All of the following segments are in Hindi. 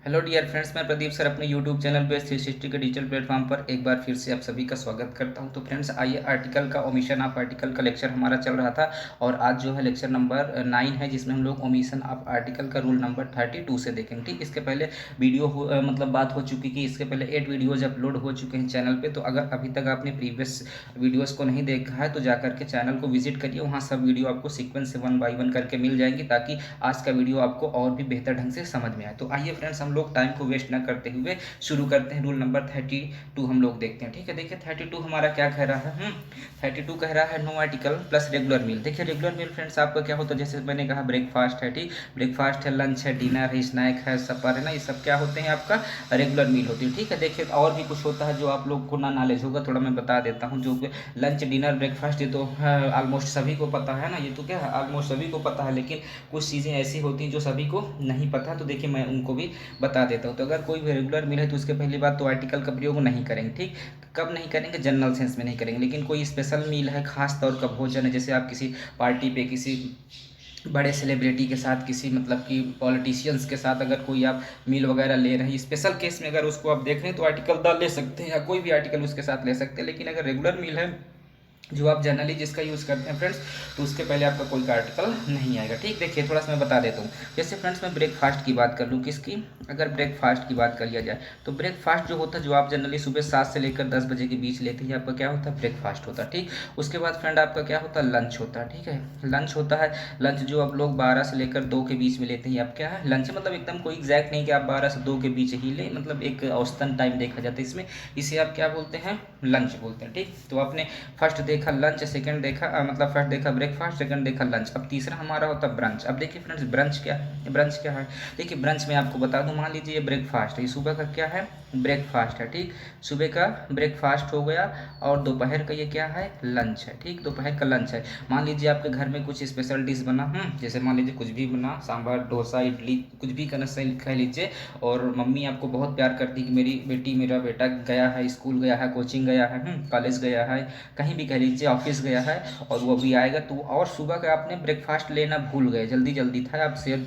हेलो डियर फ्रेंड्स, मैं प्रदीप सर अपने यूट्यूब चैनल बेस 360 के डिजिटल प्लेटफॉर्म पर एक बार फिर से आप सभी का स्वागत करता हूं। तो फ्रेंड्स, आइए आर्टिकल का ओमिशन ऑफ आर्टिकल का लेक्चर हमारा चल रहा था और आज जो है लेक्चर नंबर 9 है, जिसमें हम लोग ओमिशन ऑफ आर्टिकल का रूल नंबर 32 से देखेंगे। ठीक, इसके पहले मतलब बात हो चुकी कि इसके पहले 8 वीडियोज़ अपलोड हो चुके हैं चैनल पर। तो अगर अभी तक आपने प्रीवियस वीडियोज़ को नहीं देखा है तो जाकर के चैनल को विजिट करिए, वहाँ सब वीडियो आपको सीक्वेंस से 1 बाय 1 करके मिल जाएंगी, ताकि आज का वीडियो आपको और भी बेहतर ढंग से समझ में आए। तो आइए फ्रेंड्स, हम लोग टाइम को वेस्ट न करते हुए शुरू करते हैं। रूल नंबर 32 हम लोग देखते हैं। ठीक है, देखिए 32 हमारा क्या कह रहा है। 32 कह रहा है नो आर्टिकल प्लस रेगुलर मील। देखिए रेगुलर मील फ्रेंड्स आपका क्या होता है, जैसे मैंने कहा ब्रेकफास्ट है, ठीक, ब्रेकफास्ट है, लंच है, डिनर है, स्नैक है, सपर है ना, ये सब क्या होते हैं आपका रेगुलर मील होती है। ठीक है, देखिए और भी कुछ होता है जो आप लोग को ना नॉलेज होगा, थोड़ा मैं बता देता हूँ। जो लंच डिनर ब्रेकफास्ट, ये तो ऑलमोस्ट सभी को पता है ना, ये तो क्या है ऑलमोस्ट सभी को पता है, लेकिन कुछ चीज़ें ऐसी होती हैं जो सभी को नहीं पता, तो देखिए मैं उनको भी बता देता हूँ। तो अगर कोई भी रेगुलर मील है तो उसके पहली बात तो आर्टिकल का प्रयोग नहीं करेंगे। ठीक, कब नहीं करेंगे, जनरल सेंस में नहीं करेंगे। लेकिन कोई स्पेशल मील है, खास तौर का भोजन है, जैसे आप किसी पार्टी पे किसी बड़े सेलिब्रिटी के साथ, किसी मतलब कि पॉलिटिशियंस के साथ अगर कोई आप मील वगैरह ले रहे हैं, स्पेशल केस में अगर उसको आप देख रहे हैं तो आर्टिकल द ले सकते हैं, या कोई भी आर्टिकल उसके साथ ले सकते हैं। लेकिन अगर रेगुलर मील है जो आप जनरली जिसका यूज़ करते हैं फ्रेंड्स, तो उसके पहले आपका कोई आर्टिकल नहीं आएगा। ठीक, देखिए थोड़ा सा मैं बता देता हूँ। जैसे फ्रेंड्स मैं ब्रेकफास्ट की बात कर लूँ, किसकी, अगर ब्रेकफास्ट की बात कर लिया जाए तो ब्रेकफास्ट जो होता है, जो आप जनरली सुबह 7 से लेकर 10 बजे के बीच लेते हैं, आपका क्या होता है, ब्रेकफास्ट होता है। ठीक, उसके बाद फ्रेंड आपका क्या होता है, लंच होता है। ठीक है, लंच होता है। लंच जो आप लोग 12 से लेकर 2 के बीच में लेते हैं, आप क्या है लंच, मतलब एकदम कोई एग्जैक्ट नहीं कि आप 12 से 2 के बीच ही लें, मतलब एक औसतन टाइम देखा जाता है इसमें, इसे आप क्या बोलते हैं, लंच बोलते हैं। ठीक, तो आपने फर्स्ट देखा लंच, सेकंड देखा मतलब फर्स्ट देखा ब्रेकफास्ट, सेकंड देखा लंच, अब तीसरा हमारा होता है ब्रंच। अब देखिए फ्रेंड्स ब्रंच क्या है, ब्रंच क्या है। देखिए ब्रंच में आपको बता दूं, मान लीजिए ये ब्रेकफास्ट है, ये सुबह का क्या है, ब्रेकफास्ट है। ठीक, सुबह का ब्रेकफास्ट हो गया, और दोपहर का ये क्या है, लंच है। ठीक, दोपहर का लंच है। मान लीजिए आपके घर में कुछ स्पेशल डिश बना, जैसे मान लीजिए कुछ भी बना, सांभर, डोसा, इडली, कुछ भी कह लीजिए, और मम्मी आपको बहुत प्यार करती कि मेरी बेटी, मेरा बेटा गया है, स्कूल गया है, कोचिंग गया है, कॉलेज गया है, कहीं भी कह लीजिए, ऑफिस गया है, और वो अभी आएगा, तो और सुबह का आपने ब्रेकफास्ट लेना भूल गए, जल्दी जल्दी था आप से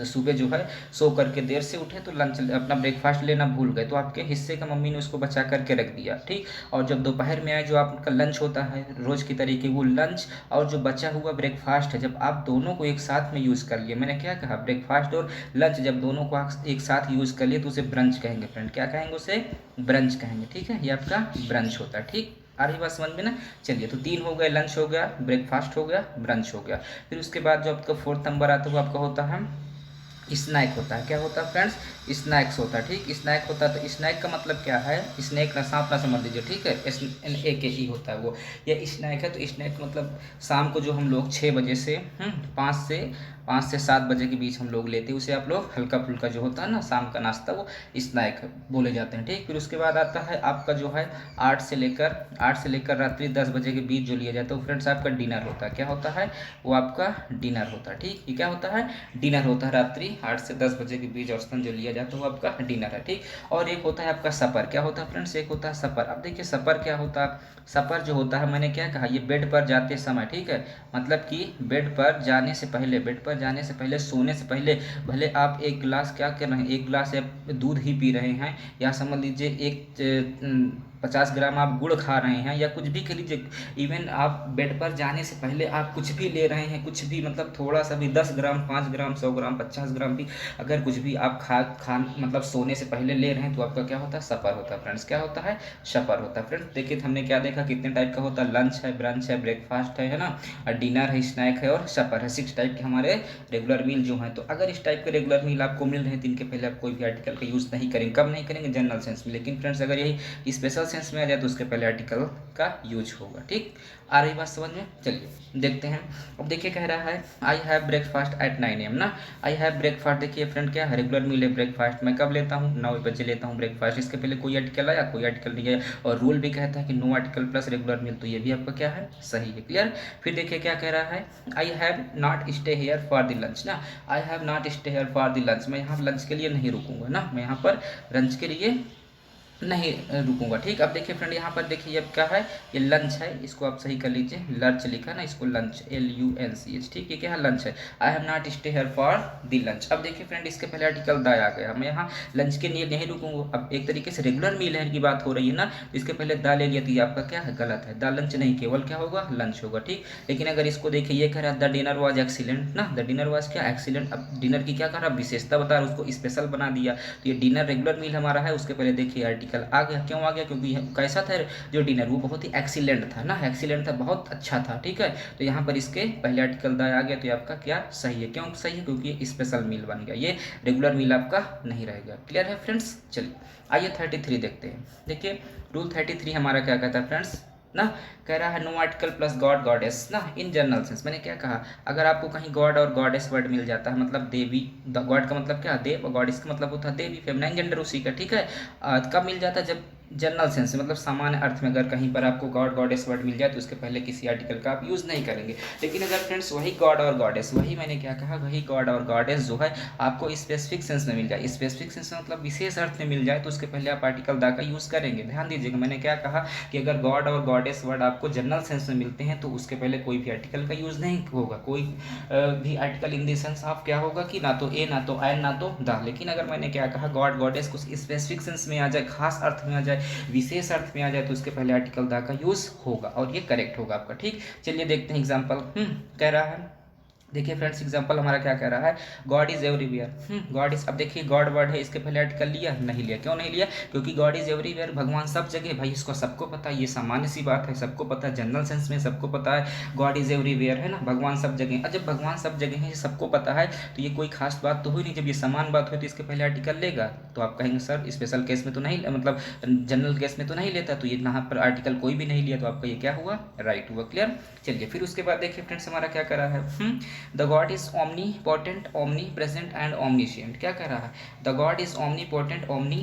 सुबह जो है सो करके देर से उठे, तो लंच अपना ब्रेकफास्ट लेना भूल गए, तो आपके हिस्से का मम्मी ने उसको बचा करके रख दिया। ठीक, और जब दोपहर में आए, जो आपका लंच होता है रोज़ की तरीके, वो लंच और जो बचा हुआ ब्रेकफास्ट है, जब आप दोनों को एक साथ में यूज़ कर लिए, मैंने क्या कहा, ब्रेकफास्ट और लंच जब दोनों को एक साथ यूज़ कर लिए तो उसे ब्रंच कहेंगे फ्रेंड, क्या कहेंगे उसे, ब्रंच कहेंगे। ठीक है, ये आपका ब्रंच होता है। ठीक, आ रही बात समझ में ना। चलिए, तो 3 हो गए, लंच हो गया, ब्रेकफास्ट हो गया, ब्रंच हो गया। फिर उसके बाद जो आपका फोर्थ नंबर आता है वो आपका होता है स्नैक होता है। क्या होता है फ्रेंड्स, स्नैक्स होता है। ठीक, स्नैक होता है। तो स्नैक का मतलब क्या है, स्नैक ना सांप ना समझ लीजिए, ठीक है, SNAKE होता है वो, ये स्नैक है। तो स्नैक मतलब शाम को जो हम लोग 6 बजे से 5 से 7 बजे के बीच हम लोग लेते हैं, उसे आप लोग हल्का फुल्का जो होता है ना शाम का नाश्ता, वो स्नैक बोले जाते हैं। ठीक, फिर उसके बाद आता है आपका जो है 8 से लेकर रात्रि 10 बजे के बीच जो लिया जाता है वो फ्रेंड्स आपका डिनर होता है। क्या होता है, वो आपका डिनर होता है। ठीक, ये क्या होता है, डिनर होता है। रात्रि 8 से 10 बजे के बीच औसतन जो लिया जाता है वो आपका डिनर है। ठीक, और एक होता है आपका सपर। क्या होता है फ्रेंड्स, एक होता है सपर। अब देखिए सपर क्या होता है, सपर जो होता है, मैंने क्या कहा, ये बेड पर जाते समय, ठीक है, मतलब कि बेड पर जाने से पहले, बेड पर जाने से पहले, सोने से पहले, भले आप एक गिलास क्या कर रहे हैं, एक गिलास आप दूध ही पी रहे हैं, या समझ लीजिए 50 ग्राम आप गुड़ खा रहे हैं, या कुछ भी कर लीजिए, इवन आप बेड पर जाने से पहले आप कुछ भी ले रहे हैं, कुछ भी मतलब थोड़ा सा भी, 10 ग्राम, 5 ग्राम, 100 ग्राम, 50 ग्राम भी, अगर कुछ भी आप खा मतलब सोने से पहले ले रहे हैं, तो आपका क्या होता है, सपर होता है फ्रेंड्स। क्या होता है, सपर होता है। फ्रेंड्स देखिए हमने क्या देखा, कितने टाइप का होता है, लंच है, ब्रंच है, ब्रेकफास्ट है ना, और डिनर है, स्नैक है, और सपर है। 6 टाइप के हमारे रेगुलर मील जो हैं। तो अगर इस टाइप के रेगुलर मील आपको मिल रहे हैं तो इनके पहले आप कोई भी आर्टिकल का यूज़ नहीं करेंगे। कब नहीं करेंगे, जनरल सेंस में। लेकिन फ्रेंड्स अगर यही स्पेशल सेंस में आ जाए तो उसके पहले आर्टिकल का यूज होगा। ठीक, आ रही बात समझ में। चलिए देखते हैं। अब देखिए कह रहा है I have breakfast at 9 AM ना, आई हैव ब्रेकफास्ट। देखिए फ्रेंड क्या है, रेगुलर मील है, ब्रेकफास्ट मैं कब लेता हूँ, 9 बजे लेता हूँ ब्रेकफास्ट। इसके पहले कोई आर्टिकल आया, कोई आर्टिकल नहीं आया, और रूल भी कहता है कि नो आर्टिकल प्लस रेगुलर मील, तो ये भी आपका क्या है, सही है। क्लियर। फिर देखिए क्या कह रहा है, I have not stay here for the lunch ना, I have not stay here for the lunch, मैं यहाँ लंच के लिए नहीं रुकूंगा ना, मैं यहाँ पर लंच के लिए नहीं रुकूंगा। ठीक, अब देखिए फ्रेंड यहाँ पर देखिए अब क्या है, ये लंच है, इसको आप सही कर लीजिए, लंच लिखा ना, इसको लंच LUNCH। ठीक, ये क्या है, लंच है। I have not stay here for the lunch. अब देखिए फ्रेंड इसके पहले आर्टिकल द आ गया, मैं यहाँ लंच के लिए नहीं रुकूंगा। अब एक तरीके से रेगुलर मील है की बात हो रही है ना, तो इसके पहले द ले लिया तो ये आपका क्या है, गलत है। द लंच नहीं, केवल क्या होगा, लंच होगा। ठीक, लेकिन अगर इसको देखिए ये कह रहा है द डिनर वॉज एक्सीलेंट ना, द डिनर वॉज क्या, एक्सीलेंट। अब डिनर की क्या कर रहा है, विशेषता बता रहा है, उसको स्पेशल बना दिया। तो ये डिनर रेगुलर मील हमारा है, उसके पहले देखिए आर्टिकल आ गया। क्यों आ गया, क्योंकि कैसा था जो डिनर, वो बहुत ही एक्सीलेंट था ना, एक्सीलेंट था, बहुत अच्छा था। ठीक है, तो यहाँ पर इसके पहले आर्टिकल द आ गया, तो ये आपका क्या सही है। क्यों सही है, क्योंकि ये स्पेशल मील बन गया, ये रेगुलर मील आपका नहीं रहेगा। क्लियर है फ्रेंड्स। चलिए आइए 33 देखते हैं। देखिए रूल 33 हमारा क्या कहता है फ्रेंड्स ना, कह रहा है no article plus god goddess ना इन जनरल सेंस। मैंने क्या कहा, अगर आपको कहीं गॉड और गॉडेस वर्ड मिल जाता है, मतलब देवी, गॉड का मतलब क्या, देव, और गॉडेस का मतलब होता है देवी, फेमिनाइन जेंडर उसी का। ठीक है, कब मिल जाता है, जब जनरल सेंस में, मतलब सामान्य अर्थ में अगर कहीं पर आपको गॉड गॉडेस वर्ड मिल जाए तो उसके पहले किसी आर्टिकल का आप यूज़ नहीं करेंगे। लेकिन अगर फ्रेंड्स वही गॉड और गॉडेस, वही मैंने क्या कहा, वही गॉड और गॉडेस जो है आपको स्पेसिफिक सेंस में मिल जाए, स्पेसिफिक सेंस में मतलब विशेष अर्थ में मिल जाए, तो उसके पहले आप आर्टिकल दा का यूज़ करेंगे। ध्यान दीजिएगा, मैंने क्या कहा कि अगर गॉड और गॉडेस वर्ड आपको जनरल सेंस में मिलते हैं तो उसके पहले कोई भी आर्टिकल का यूज़ नहीं होगा, कोई भी आर्टिकल इन द सेंस आप क्या होगा कि ना तो ए, ना तो आई, ना तो द। लेकिन अगर मैंने क्या कहा, गॉड गॉडेस कुछ स्पेसिफिक सेंस में आ जाए, खास अर्थ में आ जाए, विशेष अर्थ में आ जाए, तो उसके पहले आर्टिकल द का यूज होगा और ये करेक्ट होगा आपका। ठीक, चलिए देखते हैं एग्जांपल। कह रहा है, देखिए फ्रेंड्स एग्जांपल हमारा क्या कह रहा है, God is everywhere. God is, अब देखिए गॉड वर्ड है, इसके पहले आर्टिकल लिया नहीं लिया, क्यों नहीं लिया, क्योंकि गॉड इज एवरीवेयर, भगवान सब जगह, भाई इसको सबको पता है, ये सामान्य सी बात है, सबको पता है, जनरल सेंस में सबको पता है गॉड इज एवरीवेयर है ना, भगवान सब जगह। और जब भगवान सब जगह है, सबको पता है, तो ये कोई खास बात तो हुई नहीं। जब ये समान बात हुई तो इसके पहले आर्टिकल लेगा, तो आप कहेंगे सर स्पेशल केस में तो नहीं, मतलब जनरल केस में तो नहीं लेता, तो ये यहाँ पर आर्टिकल कोई भी नहीं लिया, तो आपका ये क्या हुआ, राइट हुआ। क्लियर। चलिए फिर उसके बाद देखिए फ्रेंड्स हमारा क्या करा है, the God is omnipotent, omnipresent and omniscient. क्या कह रहा है, the God is omnipotent, omni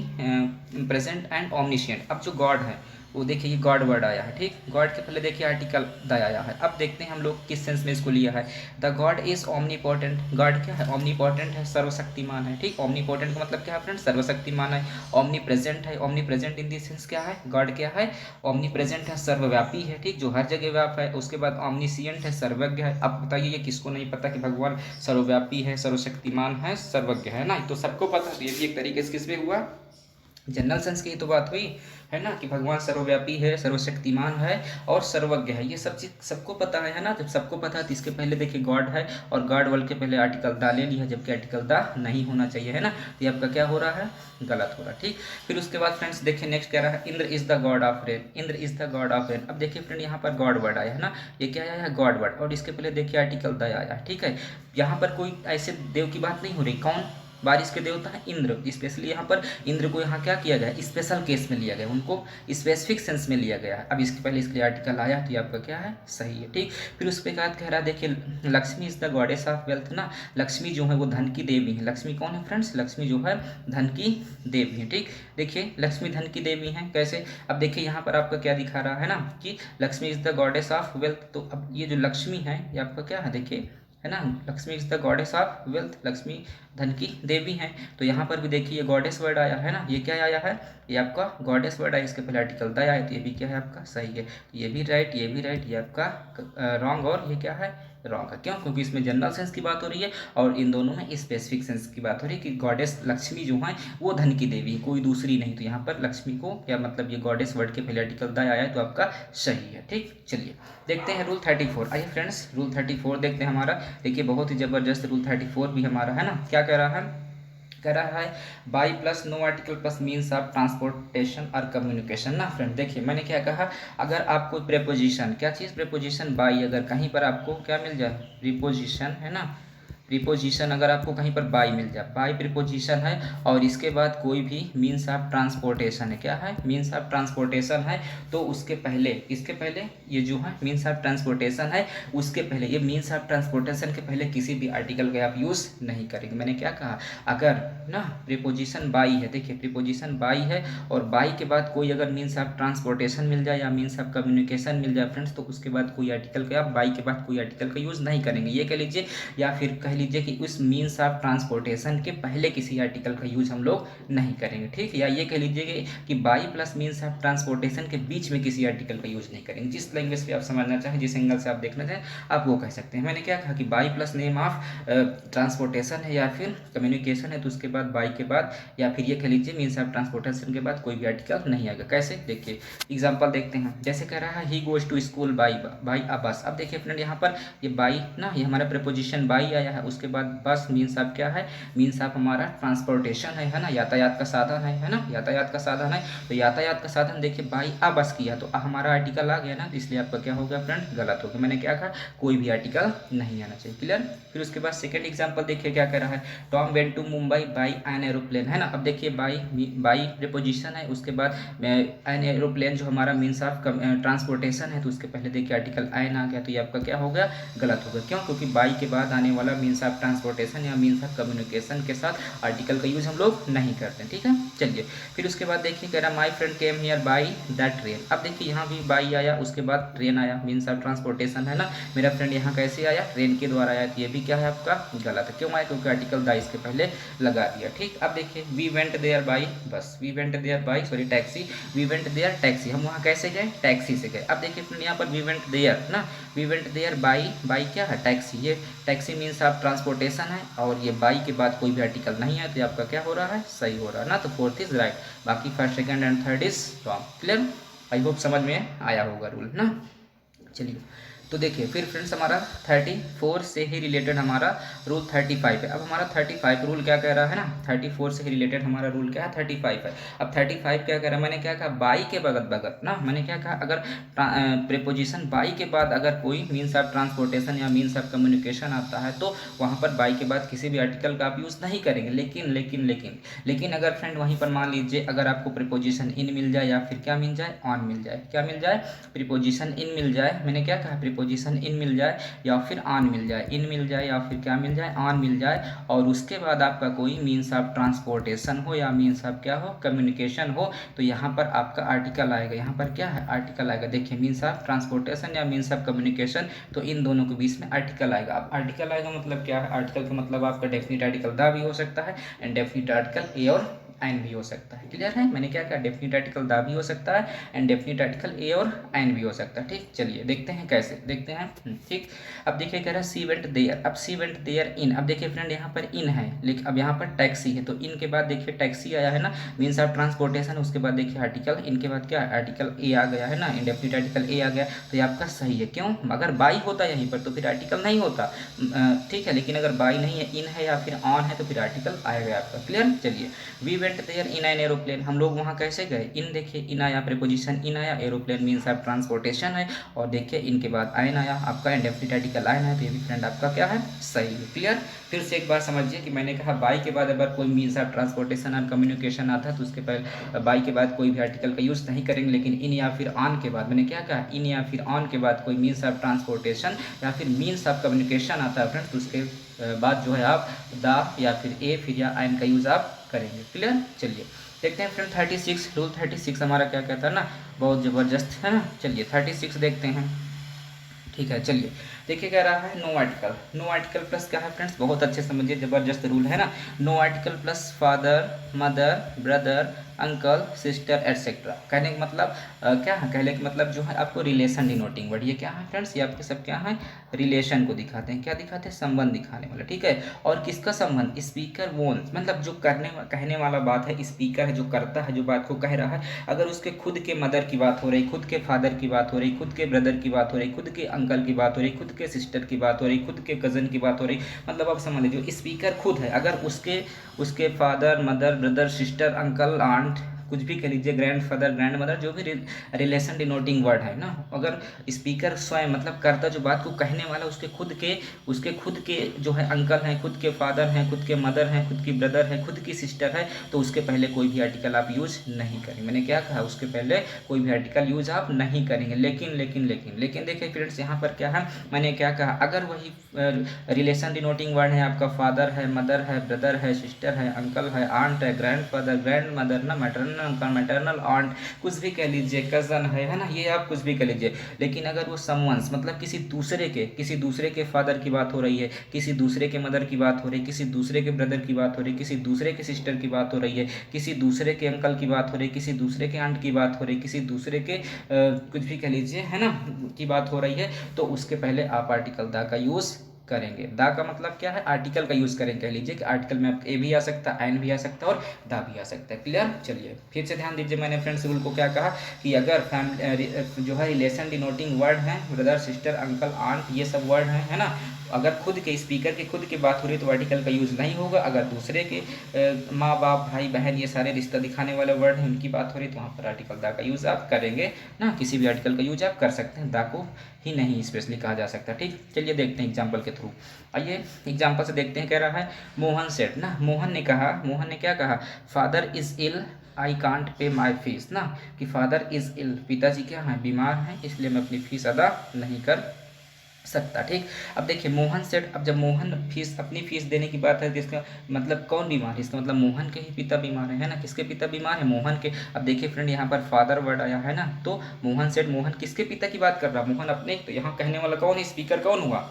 present and omniscient. अब जो गॉड है वो देखिए ये गॉड वर्ड आया है। ठीक, गॉड के पहले देखिए आर्टिकल द आया है। अब देखते हैं हम लोग किस सेंस में इसको लिया है, the God is omnipotent. God क्या है, ओमनीपोटेंट है, सर्वशक्तिमान है। ठीक, ओमनीपोटेंट का मतलब क्या है फ्रेंड्स, सर्वशक्तिमान है। ओमनी प्रेजेंट है, omni present in this sense क्या है, गॉड क्या है, ओमनी प्रेजेंट है, सर्वव्यापी है। ठीक, जो हर जगह व्याप है। उसके बाद ओमनीसिएंट है, सर्वज्ञ है। अब बताइए ये किसको नहीं पता कि भगवान सर्वव्यापी है, सर्वशक्तिमान है, सर्वज्ञ है ना, तो सबको पता है। ये भी एक तरीके से किसमें हुआ, जनरल सेंस की ही तो बात हुई है ना, कि भगवान सर्वव्यापी है, सर्वशक्तिमान है और सर्वज्ञ है, ये सब चीज़ सबको पता है ना। जब सबको पता है तो इसके पहले देखिए गॉड है और गॉड वर्ड के पहले आर्टिकल दा ले लिया, जबकि आर्टिकल दा नहीं होना चाहिए है ना, तो ये आपका क्या हो रहा है, गलत हो रहा है। ठीक, फिर उसके बाद फ्रेंड्स देखिए नेक्स्ट कह रहा है, Indra is the God of rain. Indra is the God of rain. अब देखिए फ्रेंड यहाँ पर गॉड वर्ड आया है ना, ये क्या आया है, गॉड वर्ड, और इसके पहले देखिए आर्टिकल द आया। ठीक है, यहाँ पर कोई ऐसे देव की बात नहीं हो रही, कौन, बारिश के देवता है इंद्र। स्पेशली यहाँ पर इंद्र को यहाँ क्या किया गया, स्पेशल केस में लिया गया, उनको स्पेसिफिक सेंस में लिया गया है। अब इसके पहले इसके लिए आर्टिकल आया तो ये आपका क्या है, सही है। ठीक, फिर उस पर कह रहा है देखिए Lakshmi is the goddess of wealth ना, लक्ष्मी जो है वो धन की देवी है। लक्ष्मी कौन है फ्रेंड्स, लक्ष्मी जो है धन की देवी है। ठीक, देखिए लक्ष्मी धन की देवी है, कैसे, अब देखिए यहाँ पर आपका क्या दिखा रहा है ना कि Lakshmi is the goddess of wealth. तो अब ये जो लक्ष्मी है ये आपका क्या है, देखिए है ना, Lakshmi is the goddess of wealth, Lakshmi धन की देवी हैं। तो यहाँ पर भी देखिए ये गॉडेस वर्ड आया है ना, ये क्या आया है, ये आपका गॉडेस वर्ड आया, इसके पहले आर्टिकल द आया, तो ये भी क्या है आपका सही है। तो ये भी राइट, ये भी राइट, ये आपका रॉन्ग और ये क्या है, रॉन्ग है। क्यों, क्योंकि इसमें जनरल सेंस की बात हो रही है और इन दोनों में स्पेसिफिक सेंस की बात हो रही है कि गॉडेस लक्ष्मी जो है वो धन की देवी, कोई दूसरी नहीं। तो यहाँ पर लक्ष्मी को क्या मतलब, ये गॉडेस वर्ड के पहले आर्टिकल द आया है, तो आपका सही है। ठीक, चलिए देखते हैं रूल 34। आइए फ्रेंड्स रूल 34 देखते हैं हमारा। देखिए बहुत ही ज़बरदस्त रूल 34 भी हमारा है ना, क्या कह रहा है, कह रहा है by plus no article plus means of transportation और कम्युनिकेशन ना। फ्रेंड देखिए मैंने क्या कहा, अगर आपको प्रेपोजिशन, क्या चीज़, प्रेपोजिशन बाई, अगर कहीं पर आपको क्या मिल जाए, प्रीपोजिशन है ना, प्रीपोजिशन अगर आपको कहीं पर बाई मिल जाए, बाई प्रीपोजिशन है और इसके बाद कोई भी मीन्स ऑफ ट्रांसपोर्टेशन है, क्या है, मीन्स ऑफ ट्रांसपोर्टेशन है, तो उसके पहले, इसके पहले ये जो है मीन्स ऑफ ट्रांसपोर्टेशन है, उसके पहले ये मीन्स ऑफ ट्रांसपोर्टेशन के पहले किसी भी आर्टिकल का आप यूज़ नहीं करेंगे। मैंने क्या कहा, अगर ना प्रीपोजिशन बाई है, देखिए प्रीपोजिशन बाई है और बाई के बाद कोई अगर मीन्स ऑफ ट्रांसपोर्टेशन मिल जाए या मीन्स ऑफ कम्युनिकेशन मिल जाए फ्रेंड्स, तो उसके बाद कोई आर्टिकल का, आप बाई के बाद कोई आर्टिकल का यूज़ नहीं करेंगे, ये कह लीजिए। या फिर कह लीजिए कि उस मीन्स ऑफ ट्रांसपोर्टेशन के पहले किसी आर्टिकल का यूज हम लोग नहीं करेंगे, ठीक। या ये कह लीजिए कि by plus means of transportation के बीच में किसी आर्टिकल का यूज नहीं करेंगे। जिस लैंग्वेज पे आप समझना चाहें, जिस एंगल से आप देखना चाहें, आप वो कह सकते हैं। मैंने क्या कहा कि by plus name of transportation है या फिर कम्युनिकेशन है, तो उसके बाद बाई के बाद या फिर ये कह लीजिए मीन्स ऑफ ट्रांसपोर्टेशन के बाद कोई भी आर्टिकल नहीं आएगा। कैसे, देखिए एग्जाम्पल देखते हैं। जैसे कह रहा है he goes to school by by a bus. अब देखिए फ्रेंड यहाँ पर ये बाई ना, ये हमारा प्रीपोजिशन बाई आया है, उसके बाद बस मीन्स ऑफ क्या है, मीन्स ऑफ हमारा ट्रांसपोर्टेशन है ना, यातायात का साधन है ना, यातायात का साधन है। तो यातायात का साधन देखिए बाई अ बस किया तो हमारा आर्टिकल आ गया ना, तो इसलिए आपका क्या हो गया फ्रेंड, गलत हो गया। मैंने क्या कहा, कोई भी आर्टिकल नहीं आना चाहिए। क्लियर। फिर उसके बाद सेकंड एग्जांपल देखिए क्या कह रहा है, Tom went to Mumbai by an aeroplane, है ना। अब देखिए बाई प्रीपोजिशन है, उसके बाद एन एरोप्लेन जो हमारा मीन्स ऑफ ट्रांसपोर्टेशन है, तो उसके पहले देखिए आर्टिकल एन आ गया, तो ये आपका क्या हो गया, गलत हो गया। क्यों, क्योंकि बाई के बाद आने वाला मीन्स ऑफ ट्रांसपोर्टेशन या मीन्स ऑफ कम्युनिकेशन के साथ आर्टिकल का यूज हम लोग नहीं करते, ठीक है। चलिए फिर उसके बाद देखिए कह रहा my friend came here by that train. अब देखिए यहाँ भी बाई आया, उसके बाद ट्रेन आया, मीन्स ऑफ ट्रांसपोर्टेशन है ना। मेरा फ्रेंड यहाँ कैसे आया, ट्रेन के द्वारा आया, तो ये भी क्या है आपका गलत है। क्यों आया, क्योंकि आर्टिकल दा इसके पहले लगा दिया, ठीक। अब देखिए we went there by bus, we went there by sorry taxi, we went there taxi, हम वहाँ कैसे गए, टैक्सी से गए। अब देखिए फ्रेंड यहाँ पर वी वेंट देयर ना, we went there by, by क्या है, टैक्सी। ये टैक्सी मीन्स ऑफ ट्रांसपोर्टेशन है और ये बाई के बाद कोई भी आर्टिकल नहीं है, तो ये आपका क्या हो रहा है, सही हो रहा है ना। तो फोर्थ इज राइट, बाकी first second and third is wrong. Clear. I hope समझ में आया होगा रूल ना। चलिए तो देखिए फिर फ्रेंड्स हमारा 34 से ही रिलेटेड हमारा रूल 35 है। अब हमारा 35 रूल क्या कह रहा है ना, 34 से ही रिलेटेड हमारा रूल क्या है, 35 है। अब 35 क्या कह रहा है, मैंने क्या कहा, बाई के बगल ना, मैंने क्या कहा, अगर प्रीपोजिशन बाई के बाद अगर कोई मीन्स ऑफ ट्रांसपोर्टेशन या मीन्स ऑफ कम्युनिकेशन आता है, तो वहाँ पर बाई के बाद किसी भी आर्टिकल का आप यूज़ नहीं करेंगे। लेकिन अगर फ्रेंड वहीं पर मान लीजिए अगर आपको प्रीपोजिशन इन मिल जाए या फिर क्या मिल जाए, ऑन मिल जाए, क्या मिल जाए, प्रीपोजिशन इन मिल जाए, मैंने क्या कहा, प्रीपोजिशन इन मिल जाए या फिर ऑन मिल जाए, इन मिल जाए या फिर क्या मिल जाए, ऑन मिल जाए, और उसके बाद आपका कोई मीन्स ऑफ ट्रांसपोर्टेशन हो या मीन्स ऑफ क्या हो, कम्युनिकेशन हो, तो यहाँ पर आपका आर्टिकल आएगा। यहाँ पर क्या है, आर्टिकल आएगा। देखिए मीन्स ऑफ ट्रांसपोर्टेशन या मीन्स ऑफ कम्युनिकेशन, तो इन दोनों के बीच में आर्टिकल आएगा। अब आर्टिकल आएगा मतलब क्या है, आर्टिकल का मतलब आपका डेफिनेट आर्टिकल दा भी हो सकता है एंड डेफिनेट आर्टिकल ए और एन भी हो सकता है। क्लियर है, मैंने क्या कहा, डेफिनेट आर्टिकल दा भी हो सकता है एंड डेफिनेट आर्टिकल ए और एन भी हो सकता है, ठीक। चलिए देखते हैं कैसे, देखते हैं, ठीक। अब देखिए कह रहा है सी वेंट देयर, अब सी वेंट देयर इन। अब देखिए फ्रेंड यहाँ पर इन है, लेकिन अब यहाँ पर टैक्सी है, तो इन के बाद देखिए टैक्सी आया है ना, मीन्स ऑफ ट्रांसपोर्टेशन, उसके बाद देखिए आर्टिकल, इनके बाद क्या आर्टिकल ए आ गया है ना, इंडेफिनिट आर्टिकल ए आ गया, तो ये आपका सही है। क्यों, अगर बाई होता यहीं पर तो फिर आर्टिकल नहीं होता, ठीक है। लेकिन अगर बाई नहीं है, इन है या फिर ऑन है, तो फिर आर्टिकल आएगा आपका। क्लियर। चलिए we went there in an aeroplane, हम लोग वहाँ कैसे गए, इन देखिए इन आया, प्रीपोजिशन इन आया, एरोप्लेन मीन्स ऑफ ट्रांसपोर्टेशन है, और देखिए इनके बाद आयन आया, आपका इंडेफिनिट आर्टिकल आयन है, तो ये भी फ्रेंड आपका क्या है, सही है। क्लियर। फिर से एक बार समझिए कि मैंने कहा बाई के बाद अगर कोई मीन्स ऑफ ट्रांसपोर्टेशन और कम्युनिकेशन आता है, तो उसके पहले बाई के बाद कोई भी आर्टिकल का यूज़ नहीं करेंगे। लेकिन इन या फिर ऑन के बाद, मैंने क्या कहा, इन या फिर ऑन के बाद कोई मीन्स ऑफ ट्रांसपोर्टेशन या फिर मीन्स ऑफ कम्युनिकेशन आता है फ्रेंड्स, तो उसके बाद जो है आप दा या फिर ए फिर या आयन का यूज़ आप करेंगे। क्लियर। चलिए देखते हैं फ्रेंड 36 रूल 36 हमारा क्या कहता है ना, बहुत ज़बरदस्त है ना। चलिए 36 देखते हैं, ठीक है। चलिए देखिए कह रहा है no article, no article plus क्या है फ्रेंड्स, बहुत अच्छे समझिए, ज़बरदस्त रूल है ना। No article plus father mother brother uncle sister etcetera. कहने का मतलब क्या है, कहने का मतलब जो है आपको रिलेशन डिनोटिंग वर्ड, ये क्या है फ्रेंड्स, ये आपके सब क्या है, रिलेशन को दिखाते हैं, क्या दिखाते हैं, संबंध दिखाने वाला, ठीक है। और किसका संबंध, स्पीकर वोन्स, मतलब जो कहने वाला बात है, स्पीकर है जो करता है, जो बात को कह रहा है, अगर उसके खुद के मदर की बात हो रही, खुद के फादर की बात हो रही, खुद के ब्रदर की बात हो रही, खुद के अंकल की बात हो रही, खुद के सिस्टर की बात हो रही, खुद के कज़न की बात हो रही, मतलब आप समझ लीजिए स्पीकर खुद है, अगर उसके father mother brother sister uncle aunt कुछ भी कह लीजिए, ग्रैंडफादर ग्रैंड मदर, जो भी रिलेशन डिनोटिंग वर्ड है ना, अगर स्पीकर स्वयं मतलब करता जो बात को कहने वाला उसके खुद के जो है अंकल हैं, खुद के फादर हैं, खुद के मदर हैं, खुद की ब्रदर है, खुद की सिस्टर है, तो उसके पहले कोई भी आर्टिकल आप यूज नहीं करेंगे। मैंने क्या कहा, उसके पहले कोई भी आर्टिकल यूज आप नहीं करेंगे। लेकिन देखिए फ्रेंड्स यहाँ पर क्या है, मैंने क्या कहा, अगर वही रिलेशन डिनोटिंग वर्ड है आपका फादर है मदर है ब्रदर है सिस्टर है अंकल है आंट है ग्रैंडफादर ग्रैंड मदर ना मैटरनल अंकल, मैटरनल आंट, कुछ भी कह लीजिए, कज़न है ना, ये आप कुछ भी कह लीजिए। लेकिन अगर वो समवंस मतलब किसी दूसरे के फादर की बात हो रही है, किसी दूसरे के मदर की बात हो रही है, किसी दूसरे के ब्रदर की बात हो रही है, किसी दूसरे के सिस्टर की बात हो रही है, किसी दूसरे के अंकल की बात हो रही है, किसी दूसरे के आंट की बात हो रही है, किसी दूसरे के कुछ भी कह लीजिए है ना की बात हो रही है, तो उसके पहले आप आर्टिकल द का यूज़ करेंगे। दा का मतलब क्या है, आर्टिकल का यूज़ करेंगे। कह लीजिए कि आर्टिकल में ए भी आ सकता है, एन भी आ सकता है और दा भी आ सकता है। क्लियर। चलिए फिर से ध्यान दीजिए, मैंने फ्रेंड्स रूल को क्या कहा कि अगर फैमिली जो है रिलेशन डिनोटिंग वर्ड हैं, ब्रदर सिस्टर अंकल आंट ये सब वर्ड हैं, है ना, अगर खुद के स्पीकर के खुद की बात हो रही है तो आर्टिकल का यूज़ नहीं होगा। अगर दूसरे के माँ बाप भाई बहन ये सारे रिश्ता दिखाने वाले वर्ड हैं उनकी बात हो रही है तो वहाँ पर आर्टिकल दा का यूज़ आप करेंगे ना। किसी भी आर्टिकल का यूज आप कर सकते हैं, दा को ही नहीं स्पेशली कहा जा सकता। ठीक, चलिए देखते हैं एग्जाम्पल के थ्रू। आइए एग्जाम्पल से देखते हैं। कह रहा है मोहन सेड ना, मोहन ने क्या कहा, father is ill I can't pay my fees ना, कि फादर इज इल पिताजी क्या हैं, बीमार हैं, इसलिए मैं अपनी फीस अदा नहीं कर सकता। ठीक, अब देखिए मोहन सेड, अब जब मोहन अपनी फीस देने की बात है तो इसका मतलब कौन बीमार है, इसका मतलब मोहन के ही पिता बीमार है ना, किसके पिता बीमार है, मोहन के। अब देखिए फ्रेंड यहाँ पर फादर वर्ड आया है ना, तो मोहन सेड, मोहन किसके पिता की बात कर रहा, मोहन अपने, तो यहाँ कहने वाला कौन है, स्पीकर कौन हुआ,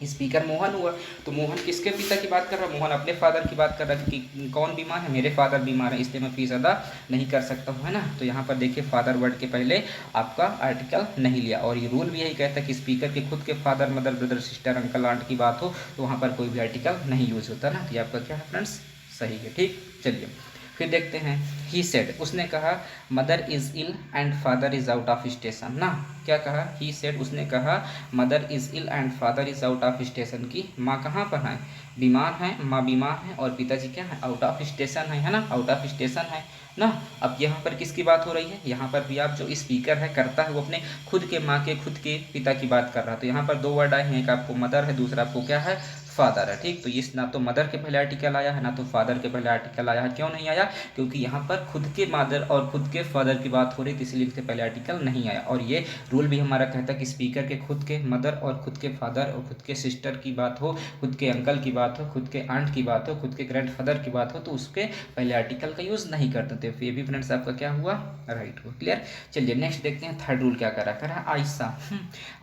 स्पीकर मोहन हुआ। तो मोहन किसके पिता की बात कर रहा है, मोहन अपने फादर की बात कर रहा है कि कौन बीमार है, मेरे फादर बीमार है, इसलिए मैं फीस अदा नहीं कर सकता हूँ, है ना। तो यहाँ पर देखिए फादर वर्ड के पहले आपका आर्टिकल नहीं लिया, और ये रूल भी यही कहता है कि स्पीकर के खुद के father mother brother sister uncle aunt की बात हो तो वहाँ पर कोई भी आर्टिकल नहीं यूज होता ना। तो ये आपका क्या है फ्रेंड्स, सही है। ठीक, चलिए फिर देखते हैं। ही सेड, उसने कहा mother is ill and father is out of station ना, क्या कहा, ही सेड, उसने कहा mother is ill and father is out of station, की माँ कहाँ पर है, बीमार है, माँ बीमार है और पिताजी क्या है, आउट ऑफ स्टेशन है ना, आउट ऑफ स्टेशन है ना। अब यहाँ पर किसकी बात हो रही है, यहाँ पर भी आप जो स्पीकर है करता है वो अपने खुद के माँ के खुद के पिता की बात कर रहा है। तो यहाँ पर दो वर्ड आए हैं, एक आपको मदर है, दूसरा आपको क्या है, फादर है। ठीक, तो इस ना तो मदर के पहले आर्टिकल आया है ना तो फादर के पहले आर्टिकल आया है। क्यों नहीं आया, क्योंकि यहाँ पर खुद के मदर और खुद के फादर की बात हो रही थी, इसलिए इसके पहले आर्टिकल नहीं आया। और ये रूल भी हमारा कहता है कि स्पीकर के खुद के मदर और खुद के फादर और खुद के सिस्टर की बात हो, खुद के अंकल की बात हो, खुद के आंट की बात हो, खुद के ग्रैंड फादर की बात हो तो उसके पहले आर्टिकल का यूज़ नहीं करते थे। तो ये भी फ्रेंड्स आपका क्या हुआ, राइट हुआ। क्लियर। चलिए नेक्स्ट देखते हैं, थर्ड रूल क्या कह रहा है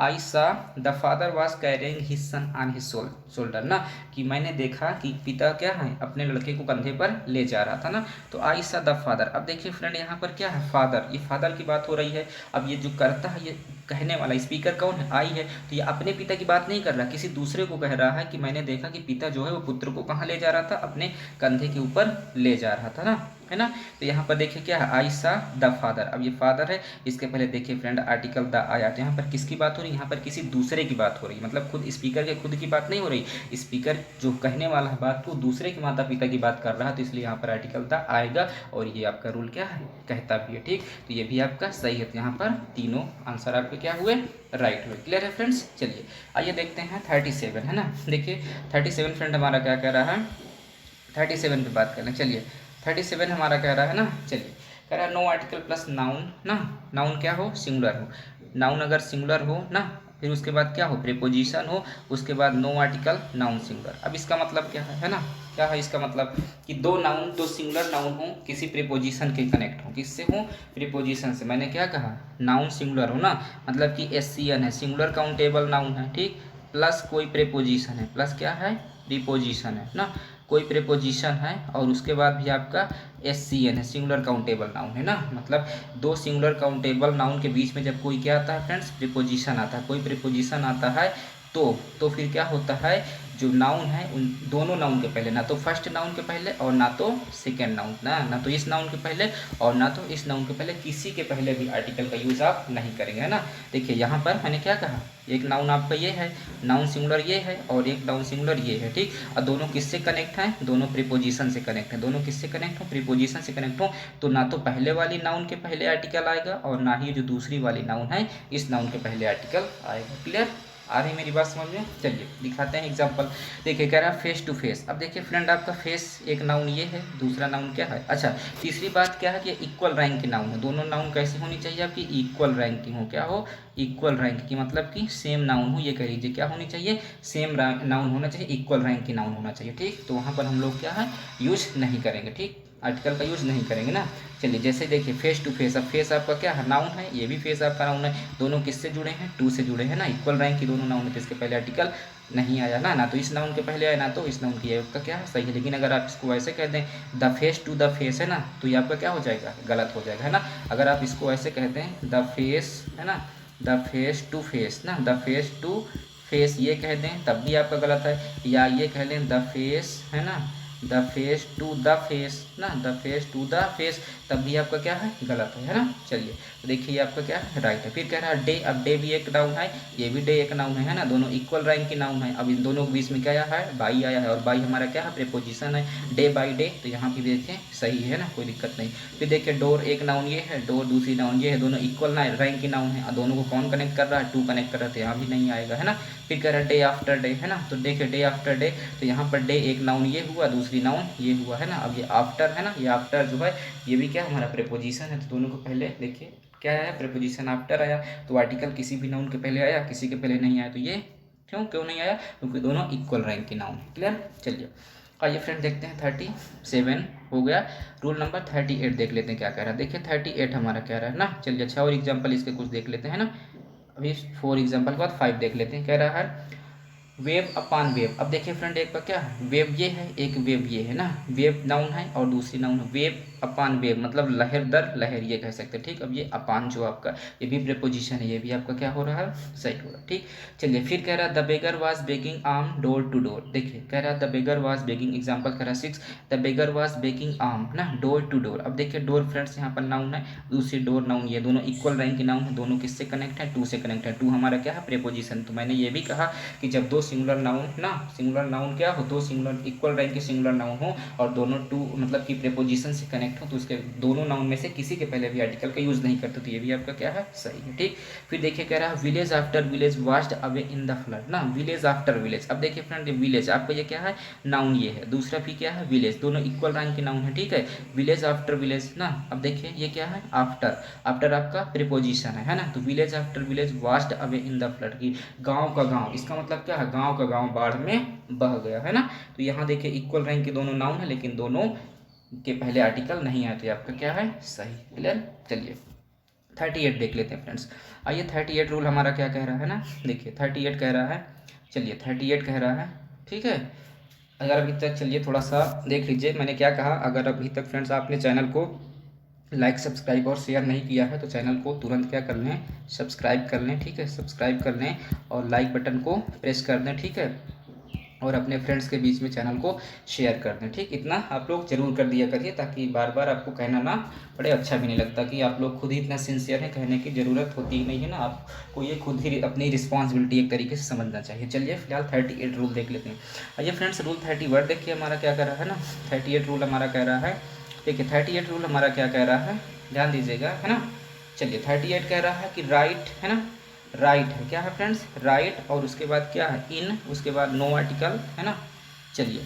Ayesha the father was carrying his son on his shoulder ना, कि मैंने देखा कि पिता क्या है अपने लड़के को कंधे पर ले जा रहा था ना। तो आयशा द फादर, अब देखिए फ्रेंड यहाँ पर क्या है, फादर, ये फादर की बात हो रही है। अब ये जो करता है, ये कहने वाला स्पीकर कौन है, आई है, तो ये अपने पिता की बात नहीं कर रहा, किसी दूसरे को कह रहा है कि मैंने देखा कि पिता जो है वो पुत्र को कहाँ ले जा रहा था, अपने कंधे के ऊपर ले जा रहा था ना, है ना। तो यहाँ पर देखिए क्या है, आयशा द फादर, अब ये फादर है, इसके पहले देखिए फ्रेंड आर्टिकल द आया, तो यहाँ पर किसकी बात हो रही है, यहाँ पर किसी दूसरे की बात हो रही है, मतलब खुद स्पीकर के खुद की बात नहीं हो रही, स्पीकर जो कहने वाला है बात को दूसरे के माता पिता की बात कर रहा है, तो इसलिए यहाँ पर आर्टिकल द आएगा। और ये आपका रूल क्या है, कहता भी है। ठीक, तो ये भी आपका सही है। तो यहाँ पर तीनों आंसर आपके क्या हुए, राइट हुए। क्लियर है फ्रेंड्स। चलिए आइए देखते हैं 37, है ना। देखिए 37 फ्रेंड हमारा क्या कह रहा है, 37 पे बात कर लें। चलिए 37 हमारा कह रहा है ना, चलिए कह रहा है नो आर्टिकल प्लस नाउन ना, नाउन क्या हो, सिंगुलर हो, नाउन अगर सिंगुलर हो ना, फिर उसके बाद क्या हो, प्रीपोजिशन हो, उसके बाद नो आर्टिकल नाउन सिंगुलर। अब इसका मतलब क्या है ना, क्या है इसका मतलब कि दो नाउन, दो सिंगुलर नाउन हो, किसी प्रीपोजिशन के कनेक्ट हो, किससे हो, प्रीपोजिशन से। मैंने क्या कहा, नाउन सिंगुलर हो ना, मतलब कि SCN है, सिंगुलर काउंटेबल नाउन है, ठीक, प्लस कोई प्रीपोजिशन है, प्लस क्या है, प्रीपोजिशन है ना, कोई प्रीपोजिशन है, और उसके बाद भी आपका SCN है, सिंगुलर काउंटेबल नाउन है ना। मतलब दो सिंगुलर काउंटेबल नाउन के बीच में जब कोई क्या आता है फ्रेंड्स, प्रीपोजिशन आता है, कोई प्रीपोजिशन आता है तो फिर क्या होता है, जो नाउन है उन दोनों नाउन के पहले, ना तो फर्स्ट नाउन के पहले और ना तो सेकेंड नाउन, ना तो इस नाउन के पहले और ना तो इस नाउन के पहले, किसी के पहले भी आर्टिकल का यूज़ आप नहीं करेंगे, है ना। देखिए यहाँ पर मैंने क्या कहा, एक नाउन आपका ये है, नाउन सिंगुलर ये है, और एक नाउन सिंगुलर ये है, ठीक। और दोनों किससे कनेक्ट हैं, दोनों प्रीपोजिशन से कनेक्ट हैं, दोनों किससे कनेक्ट हो, प्रीपोजिशन से कनेक्ट हो। तो ना तो पहले वाली नाउन के पहले आर्टिकल आएगा और ना ही जो दूसरी वाली नाउन है इस नाउन के पहले आर्टिकल आएगा। क्लियर, आ रही मेरी बात समझ में। चलिए दिखाते हैं एग्जांपल। देखिए कह रहा है फेस टू फेस। अब देखिए फ्रेंड आपका फेस एक नाउन ये है, दूसरा नाउन क्या है, अच्छा तीसरी बात क्या है कि इक्वल रैंक की नाउन है। दोनों नाउन कैसी होनी चाहिए आपकी, इक्वल रैंक की हो, क्या हो, इक्वल रैंक की, मतलब कि सेम नाउन हो, ये कह लीजिए क्या होनी चाहिए, सेम नाउन होना चाहिए, इक्वल रैंक की नाउन होना चाहिए, ठीक। तो वहाँ पर हम लोग क्या है यूज नहीं करेंगे, ठीक। आर्टिकल का यूज़ नहीं करेंगे ना। चलिए जैसे देखिए फेस टू फेस, अब फेस आपका क्या है, नाउन है, ये भी फेस आपका नाउन है, दोनों किससे जुड़े हैं, टू से जुड़े हैं ना, इक्वल रैंक की दोनों नाउन है, तो इसके पहले आर्टिकल नहीं आया ना तो इस नाउन के पहले आया ना तो इस नाउन की, ये आपका क्या है, सही है। लेकिन अगर आप इसको ऐसे कह दें the face to the face है ना, तो ये आपका क्या हो जाएगा, गलत हो जाएगा है ना। अगर आप इसको ऐसे कहते हैं द फेस है ना, द फेस टू फेस ना, द फेस टू फेस ये कह दें तब भी आपका गलत है, या ये कह लें द फेस है ना, the face to the face ना, the face to the face, तब भी आपका क्या है, गलत है ना। चलिए तो देखिए आपका क्या है, राइट है। फिर कह रहा है डे, अब डे भी एक नाउन है, ये भी डे एक नाउन है ना, दोनों इक्वल रैंक की नाउन है। अब इन दोनों के बीच में क्या आया है, बाई आया है, और बाई हमारा क्या है, प्रीपोजिशन है, डे बाई डे, तो यहाँ पे भी देखें सही है ना, कोई दिक्कत नहीं। फिर देखिए डोर एक नाउन ये है, डोर दूसरी नाउन ये है, दोनों इक्वल रैंक की नाउन है, दोनों को कौन कनेक्ट कर रहा है, टू कनेक्ट कर रहा है, तो यहाँ भी नहीं आएगा है ना। फिर कह रहा है डे आफ्टर डे है ना, तो देखिए डे आफ्टर डे, तो यहाँ पर डे एक नाउन ये हुआ, दूसरी नाउन ये हुआ है ना। अब ये आफ्टर है ना, ये आफ्टर जो है ये भी क्या हमारा प्रीपोजिशन है, तो दोनों को पहले देखिए क्या आया, प्रीपोजिशन आफ्टर आया, तो आर्टिकल किसी भी नाउन के पहले आया, किसी के पहले नहीं आया, तो ये क्यों नहीं आया, क्योंकि दोनों इक्वल रैंक की नाउन है। क्लियर। चलिए आइए फ्रेंड देखते हैं 37 हो गया। रूल नंबर 38 देख लेते हैं क्या कह रहा है। देखिए 38 हमारा कह रहा है ना। चलिए अच्छा और एग्जाम्पल इसके कुछ देख लेते हैं ना। अभी 4 एग्जाम्पल के बाद 5 देख लेते हैं। कह रहा है वेव अपान वेव। अब देखिए फ्रेंड एक का क्या है, वेव ये है, एक वेव ये है ना, वेव नाउन है और दूसरी नाउन है, वेव अपान वेव मतलब लहर दर लहर ये कह सकते हैं। ठीक, अब ये अपान जो आपका ये भी प्रीपोजिशन है, ये भी आपका क्या हो रहा है, सही हो रहा है। ठीक, चलिए फिर कह रहा है the beggar was begging alms door to door. देखिए कह रहा है the beggar was begging, example कह रहा है 6, the beggar was begging alms ना डोर टू डोर। अब देखिए डोर फ्रेंड्स यहाँ पर नाउन है, दूसरी डोर नाउन, ये दोनों इक्वल रैंक की नाउन है, दोनों किससे कनेक्ट है, टू से कनेक्ट है। टू हमारा क्या है, प्रीपोजिशन। तो मैंने ये भी कहा कि जब दो सिंगुलर नाउन ना, सिंगुलर नाउन क्या हो, दो सिंगुलर इक्वल रैंक के सिंगुलर नाउन हो और दोनों टू मतलब कि प्रीपोजिशन से कनेक्ट हो, तो उसके दोनों नाउन में से किसी के पहले भी आर्टिकल का यूज नहीं करते, तो ये भी आपका क्या है, सही है। ठीक, फिर देखिए कह रहा है village after village washed away in the flood ना, विलेज आफ्टर विलेज। अब देखिए फ्रेंड विलेज आपका ये क्या है, नाउन ये है, दूसरा भी क्या है, विलेज, दोनों इक्वल रैंक के नाउन है। ठीक है, विलेज आफ्टर विलेज ना। अब देखिए ये क्या है, आफ्टर, आफ्टर आपका प्रीपोजिशन है ना, तो village after village washed away in the flood की गांव का गांव, इसका मतलब क्या है, गांव का गांव बाढ़ में बह गया है ना। तो यहाँ देखिए इक्वल रैंक के दोनों नाउन है, लेकिन दोनों के पहले आर्टिकल नहीं आया, तो आपका क्या है, सही। क्लियर। चलिए 38 देख लेते हैं फ्रेंड्स। आइए 38 रूल हमारा क्या कह रहा है ना, देखिए 38 कह रहा है, चलिए 38 कह रहा है, ठीक है। अगर अभी तक, चलिए थोड़ा सा देख लीजिए मैंने क्या कहा, अगर अभी तक फ्रेंड्स आपने चैनल को लाइक सब्सक्राइब और शेयर नहीं किया है तो चैनल को तुरंत क्या कर लें, सब्सक्राइब कर लें। ठीक है, सब्सक्राइब कर लें और लाइक बटन को प्रेस कर दें। ठीक है, और अपने फ्रेंड्स के बीच में चैनल को शेयर कर दें। ठीक, इतना आप लोग जरूर कर दिया करिए, ताकि बार बार आपको कहना ना पड़े, अच्छा भी नहीं लगता कि आप लोग खुद ही इतना सिंसियर हैं, कहने की ज़रूरत होती ही नहीं है ना, आपको ये खुद ही अपनी रिस्पॉन्सिबिलिटी एक तरीके से समझना चाहिए। चलिए फिलहाल 38 रूल देख लेते हैं। आइए फ्रेंड्स रूल 31 देखिए हमारा क्या कह रहा है ना, 38 रूल हमारा कह रहा है, देखिए 38 रूल हमारा क्या कह रहा है, ध्यान दीजिएगा है ना। चलिए 38 कह रहा है कि राइट है ना, राइट है, क्या है फ्रेंड्स, राइट, और उसके बाद क्या है, इन, उसके बाद नो आर्टिकल है ना। चलिए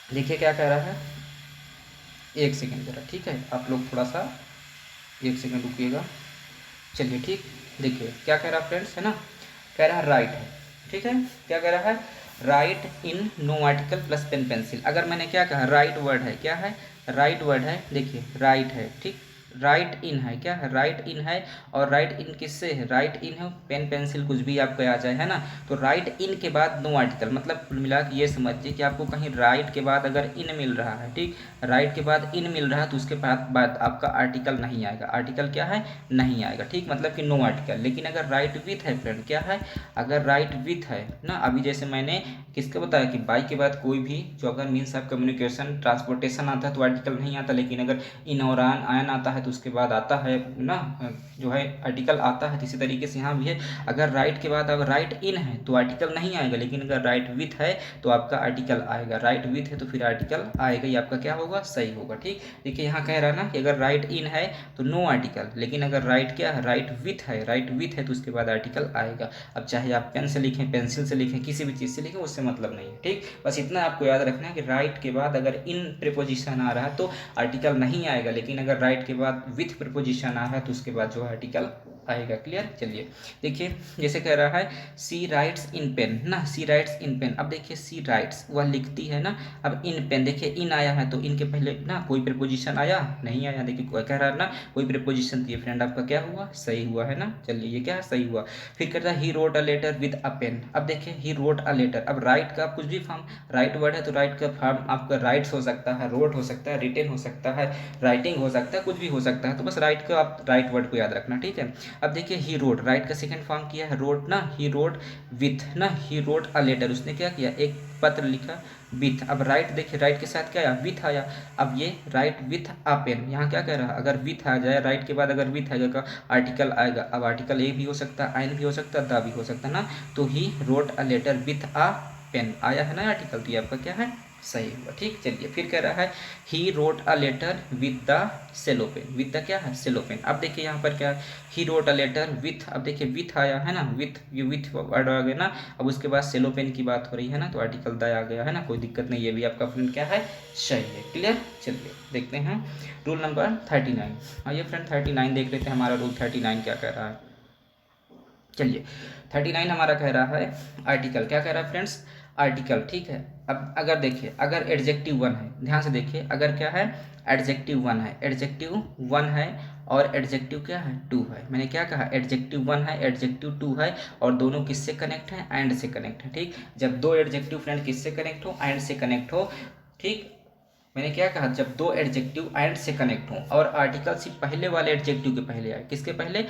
देखिए क्या कह रहा है, एक सेकेंड जरा, ठीक है, आप लोग थोड़ा सा एक सेकेंड रुकिएगा। चलिए ठीक, देखिए क्या कह रहा है फ्रेंड्स है ना, कह रहा है राइट है, ठीक है, क्या कह रहा है, write in no article plus pen pencil. अगर मैंने क्या कहा, राइट वर्ड है, क्या है, राइट वर्ड है, देखिए राइट है, ठीक, राइट इन है, क्या है, राइट इन है, और राइट इन किससे है, राइट इन है, पेन पेंसिल कुछ भी आपको आ जाए है ना, तो राइट इन के बाद नो आर्टिकल, मतलब कुल मिला के ये समझिए कि आपको कहीं राइट के बाद अगर इन मिल रहा है, ठीक, राइट के बाद इन मिल रहा है, तो उसके बाद आपका आर्टिकल नहीं आएगा, आर्टिकल क्या है, नहीं आएगा। ठीक, मतलब कि नो आर्टिकल। लेकिन अगर राइट विथ है फ्रेंड, क्या है, अगर राइट विथ है ना, अभी जैसे मैंने किसका बताया कि बाई के बाद कोई भी जो अगर मीन्स ऑफ कम्युनिकेशन ट्रांसपोर्टेशन आता है तो आर्टिकल नहीं आता, लेकिन अगर इन और आयन आता है तो उसके बाद आता है ना, जो है आर्टिकल आता है। तो इसी तरीके से यहाँ भी है, अगर राइट के बाद अगर राइट इन है तो आर्टिकल नहीं आएगा, लेकिन अगर राइट विथ है तो आपका आर्टिकल आएगा, राइट विथ है तो फिर आर्टिकल आएगा, ये आपका क्या होगा, सही होगा। ठीक, देखिए यहाँ कह रहा है ना कि अगर राइट इन है तो नो आर्टिकल, लेकिन अगर राइट क्या है, राइट विथ है, राइट विथ है तो उसके बाद आर्टिकल आएगा। अब चाहे आप पेन से लिखें, पेंसिल से लिखें, किसी भी चीज़ से लिखें, उससे मतलब नहीं है। ठीक, बस इतना आपको याद रखना है कि राइट के बाद अगर इन प्रीपोजिशन आ रहा है तो आर्टिकल नहीं आएगा, लेकिन अगर राइट के बाद विथ प्रीपोजिशन आ रहा है तो उसके बाद जो है आर्टिकल आएगा। क्लियर। चलिए देखिए, जैसे कह रहा है सी राइट्स इन पेन ना, सी राइट्स इन पेन। अब देखिए सी राइट्स वह लिखती है ना, अब इन पेन देखिए इन आया है तो इनके पहले ना कोई प्रीपोजिशन आया नहीं आया, देखिए कह रहा है ना कोई प्रीपोजिशन दिए फ्रेंड, आपका क्या हुआ, सही हुआ है ना। चलिए ये क्या है, सही हुआ। फिर कहता है he wrote a letter with a pen. अब देखिए ही रोट अ लेटर, अब राइट का कुछ भी फॉर्म, राइट वर्ड है तो राइट का फॉर्म आपका राइट्स हो सकता है, रोट हो सकता है, रिटेन हो सकता है, राइटिंग हो सकता है, कुछ भी हो सकता है, तो बस राइट का आप राइट वर्ड को याद रखना, ठीक है। अब देखिए ही रोट, राइट का सेकंड फॉर्म किया है रोट ना, ही रोट विथ ना, ही रोट अ लेटर, उसने क्या किया, एक पत्र लिखा विथ। अब राइट देखिए राइट के साथ क्या आया, विथ आया। अब ये राइट विथ अ पेन, यहाँ क्या कह रहा है, अगर विथ आ जाए राइट के बाद, अगर विथ आएगा आर्टिकल आएगा। अब आर्टिकल ए भी हो सकता है, आइन भी हो सकता है, द भी हो सकता है ना। तो he wrote a letter with a pen आया है ना आर्टिकल, तो ये आपका क्या है, सही हुआ। ठीक। चलिए फिर कह रहा है he wrote a letter with the Cello pen, with the क्या है, सेलो पेन। अब देखिए यहाँ पर क्या है, he wrote a letter with, अब देखिए विथ आया है ना, विथ, ये विथ वर्ड आ गया ना। अब उसके बाद सेलो पेन की बात हो रही है ना, तो आर्टिकल द आ गया है ना, कोई दिक्कत नहीं, ये भी आपका फ्रेंड क्या है, सही है। क्लियर। चलिए देखते हैं रूल नंबर 39। आइए फ्रेंड 39 देख लेते हैं, हमारा रूल 39 क्या कह रहा है। चलिए 39 हमारा कह रहा है आर्टिकल, क्या कह रहा है फ्रेंड्स, आर्टिकल। ठीक है। अब अगर देखिए अगर एडजेक्टिव वन है, ध्यान से देखिए, अगर क्या है एडजेक्टिव वन है, एडजेक्टिव वन है और एडजेक्टिव क्या है, टू है। मैंने क्या कहा, एडजेक्टिव वन है, एडजेक्टिव टू है, और दोनों किससे कनेक्ट है, एंड से कनेक्ट है। ठीक। जब दो एडजेक्टिव फ्रेंड किससे कनेक्ट हो, एंड से कनेक्ट हो। ठीक। मैंने क्या कहा, जब दो एडजेक्टिव एंड से कनेक्ट हो और आर्टिकल सिर्फ पहले वाले एडजेक्टिव के पहले आए, किसके पहले,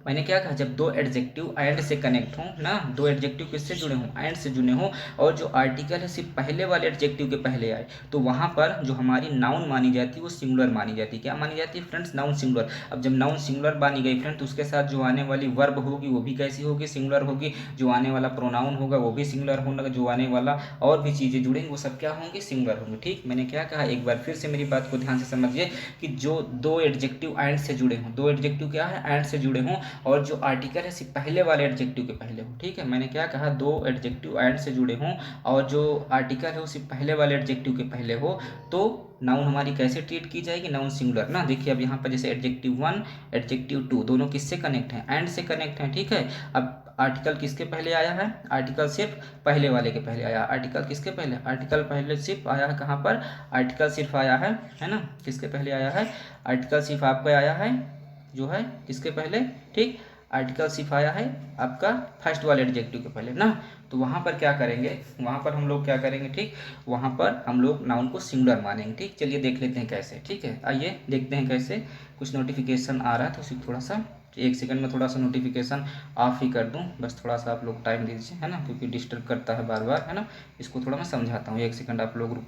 मैंने क्या कहा, जब दो एडजेक्टिव एंड से कनेक्ट हो ना, दो एडजेक्टिव किससे जुड़े हों, एंड से जुड़े हों, और जो आर्टिकल है सिर्फ पहले वाले एडजेक्टिव के पहले आए, तो वहाँ पर जो हमारी नाउन मानी जाती है वो सिंगुलर मानी जाती है। क्या मानी जाती है फ्रेंड्स, नाउन सिंगुलर। अब जब नाउन सिंगुलर मानी गई फ्रेंड, तो उसके साथ जो आने वाली वर्ब होगी वो भी कैसी होगी, सिंगुलर होगी। जो आने वाला प्रोनाउन होगा वो भी सिंगुलर होगा, जो आने वाला और भी चीज़ें जुड़ेंगी वो सब क्या होंगी, सिंगुलर होंगी। ठीक। मैंने क्या कहा, एक बार फिर से मेरी बात को ध्यान से समझिए कि जो दो एडजेक्टिव एंड से जुड़े हों, दो एडजेक्टिव क्या है, एंड से जुड़े हों, और जो आर्टिकल है सिर्फ पहले वाले एडजेक्टिव के पहले हो। ठीक है। मैंने क्या कहा, दो एडजेक्टिव एंड से जुड़े हों और जो आर्टिकल है वो सिर्फ पहले वाले एडजेक्टिव के पहले हो, तो नाउन हमारी कैसे ट्रीट की जाएगी, नाउन सिंगुलर ना। देखिए अब यहाँ पर जैसे एडजेक्टिव वन, एडजेक्टिव टू, दोनों किससे कनेक्ट हैं, एंड से कनेक्ट हैं। ठीक है। अब आर्टिकल किसके पहले आया है, आर्टिकल सिर्फ पहले वाले के पहले आया। आर्टिकल किसके पहले, आर्टिकल पहले सिर्फ आया है कहाँ पर, आर्टिकल सिर्फ आया है ना, किसके पहले आया है, आर्टिकल सिर्फ आपका आया है जो है किसके पहले। ठीक। आर्टिकल सिर्फ आया है आपका फर्स्ट वाले एडजेक्टिव के पहले ना, तो वहाँ पर क्या करेंगे, वहाँ पर हम लोग क्या करेंगे, ठीक, वहाँ पर हम लोग नाउन को सिंगुलर मानेंगे। ठीक। चलिए देख लेते हैं कैसे। ठीक है। आइए देखते हैं कैसे। कुछ नोटिफिकेशन आ रहा है तो उसी थोड़ा सा, एक सेकंड में थोड़ा सा नोटिफिकेशन ऑफ ही कर दूं, बस थोड़ा सा आप लोग टाइम दीजिए, है ना, क्योंकि डिस्टर्ब करता है बार बार, है ना। इसको थोड़ा मैं समझाता हूँ, एक सेकंड आप लोग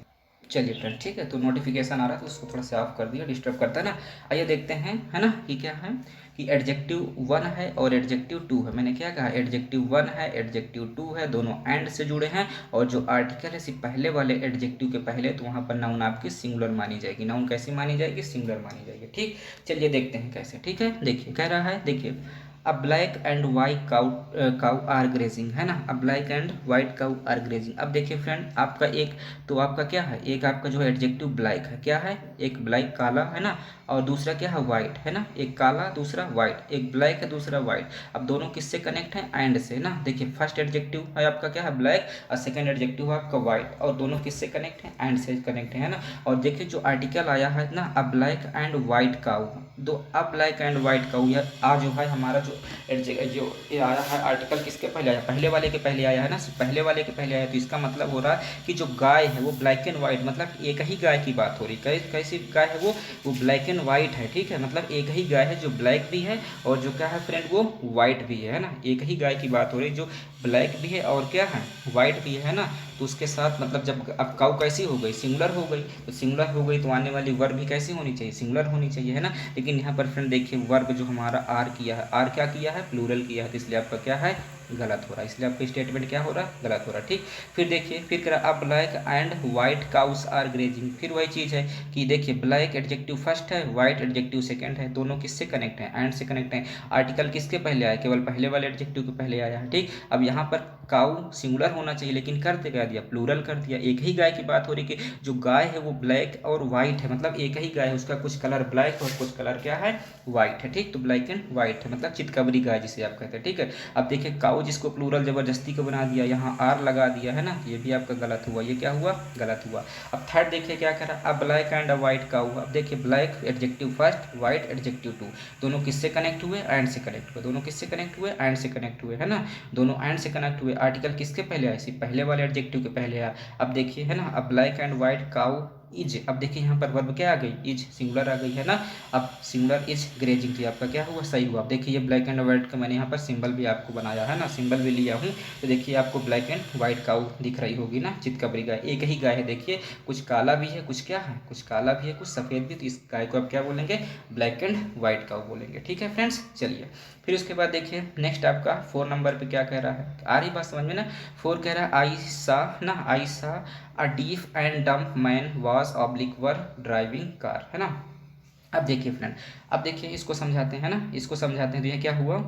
चलिए फ्रेंड। ठीक है। तो नोटिफिकेशन आ रहा है तो उसको थोड़ा सा ऑफ कर दिया, डिस्टर्ब करता है ना। आइए देखते हैं, है ना, कि क्या है, कि एडजेक्टिव वन है और एडजेक्टिव टू है। मैंने क्या कहा, एडजेक्टिव वन है, एडजेक्टिव टू है, दोनों एंड से जुड़े हैं, और जो आर्टिकल है सिर्फ पहले वाले एडजेक्टिव के पहले, तो वहाँ पर नाउन आपकी सिंगुलर मानी जाएगी। नाउन कैसी मानी जाएगी, सिंगुलर मानी जाएगी। ठीक। चलिए देखते हैं कैसे। ठीक है। देखिए कह रहा है, देखिए a black and white cow are grazing, है ना, a black and white cow are grazing. अब देखिए फ्रेंड आपका एक, तो आपका क्या है, एक आपका जो है एडजेक्टिव ब्लैक है, क्या है, एक ब्लैक काला है ना, और दूसरा क्या है, वाइट है ना, एक काला दूसरा वाइट, एक ब्लैक है दूसरा वाइट। अब दोनों किससे कनेक्ट हैं, एंड से ना। देखिए फर्स्ट एडजेक्टिव है आपका क्या है, ब्लैक, और सेकंड एडजेक्टिव है आपका वाइट, और दोनों किससे कनेक्ट हैं, एंड से कनेक्ट है ना। और देखिए जो आर्टिकल आया है ना, a black and white cow, दो a black and white cow, यह आ जो है हमारा जो जो ये आया है आर्टिकल किसके पहले आया, पहले वाले के पहले आया है ना, पहले वाले के पहले आया, तो इसका मतलब हो रहा है कि जो गाय है वो ब्लैक एंड वाइट, मतलब एक ही गाय की बात हो रही है। कैसी गाय है वो ब्लैक एंड वाइट है। ठीक है। मतलब एक ही गाय है जो ब्लैक भी है और जो क्या है फ्रेंड वो वाइट भी है ना, एक ही गाय की बात हो रही है जो ब्लैक भी है और क्या है, वाइट भी है ना। तो उसके साथ मतलब जब अब काऊ कैसी हो गई, सिंगुलर हो गई, तो सिंगुलर हो गई तो आने वाली वर्ब भी कैसी होनी चाहिए, सिंगुलर होनी चाहिए, है ना। लेकिन यहाँ पर फ्रेंड देखिए वर्ब जो हमारा आर किया है, आर क्या किया है, प्लूरल किया है, तो इसलिए आपका क्या है, गलत हो रहा है, इसलिए आपका स्टेटमेंट क्या हो रहा है, गलत हो रहा है। ठीक, फिर देखिए, फिर कह रहा है black and white cows are grazing. फिर वही चीज़ है कि देखिए ब्लैक एडजेक्टिव फर्स्ट है, वाइट एडजेक्टिव सेकंड है, दोनों किससे कनेक्ट हैं, एंड से कनेक्ट हैं। आर्टिकल किसके पहले आया, केवल पहले वाले एडजेक्टिव के पहले आया है। ठीक, अब यहाँ पर काऊ सिंगुलर होना चाहिए, लेकिन कर क्या दिया, प्लूरल कर दिया। एक ही गाय की बात हो रही कि जो गाय है वो ब्लैक और वाइट है, मतलब एक ही गाय है, उसका कुछ कलर ब्लैक और कुछ कलर क्या है, वाइट है। ठीक, तो ब्लैक एंड वाइट है, मतलब चितकबरी गाय जिसे आप कहते हैं। ठीक है, अब देखिए काऊ जिसको प्लूरल जबरदस्ती को बना दिया, यहाँ आर लगा दिया है ना, ये भी आपका गलत हुआ, ये क्या हुआ, गलत हुआ। अब थर्ड देखिए क्या कह रहा है, a black and a white cow. अब देखिए black adjective first, white adjective two, दोनों किससे कनेक्ट हुए, एंड से कनेक्ट हुए, दोनों किससे कनेक्ट हुए, एंड से कनेक्ट हुए, है ना, दोनों एंड से कनेक्ट हुए। आर्टिकल किसके पहले आया, सिर्फ पहले वाले एडजेक्टिव के पहले आया। अब देखिए है ना, a black and white cow is. अब देखिए यहाँ पर वर्ब क्या आ गई, इज, सिंगुलर आ गई है ना। अब सिंगुलर इज ग्रेजिंग, तो आपका क्या हुआ, सही हुआ। अब देखिए ये ब्लैक एंड वाइट का मैंने यहाँ पर सिंबल भी आपको बनाया है ना, सिंबल भी लिया हूँ, तो देखिए आपको ब्लैक एंड वाइट काऊ दिख रही होगी ना, चितकबरी गाय, एक ही गाय है। देखिए कुछ काला भी है, कुछ क्या है, कुछ काला भी है, कुछ सफ़ेद भी, तो इस गाय को आप क्या बोलेंगे, ब्लैक एंड वाइट काऊ बोलेंगे। ठीक है फ्रेंड्स, चलिए फिर उसके बाद देखिए नेक्स्ट आपका 4 नंबर पे क्या कह रहा है, आ रही बात समझ में ना। 4 कह रहा है I saw a deaf and dumb man was oblique were driving car, है ना। अब देखिए फ्रेंड, अब देखिए इसको समझाते हैं ना, इसको समझाते हैं, तो ये क्या हुआ,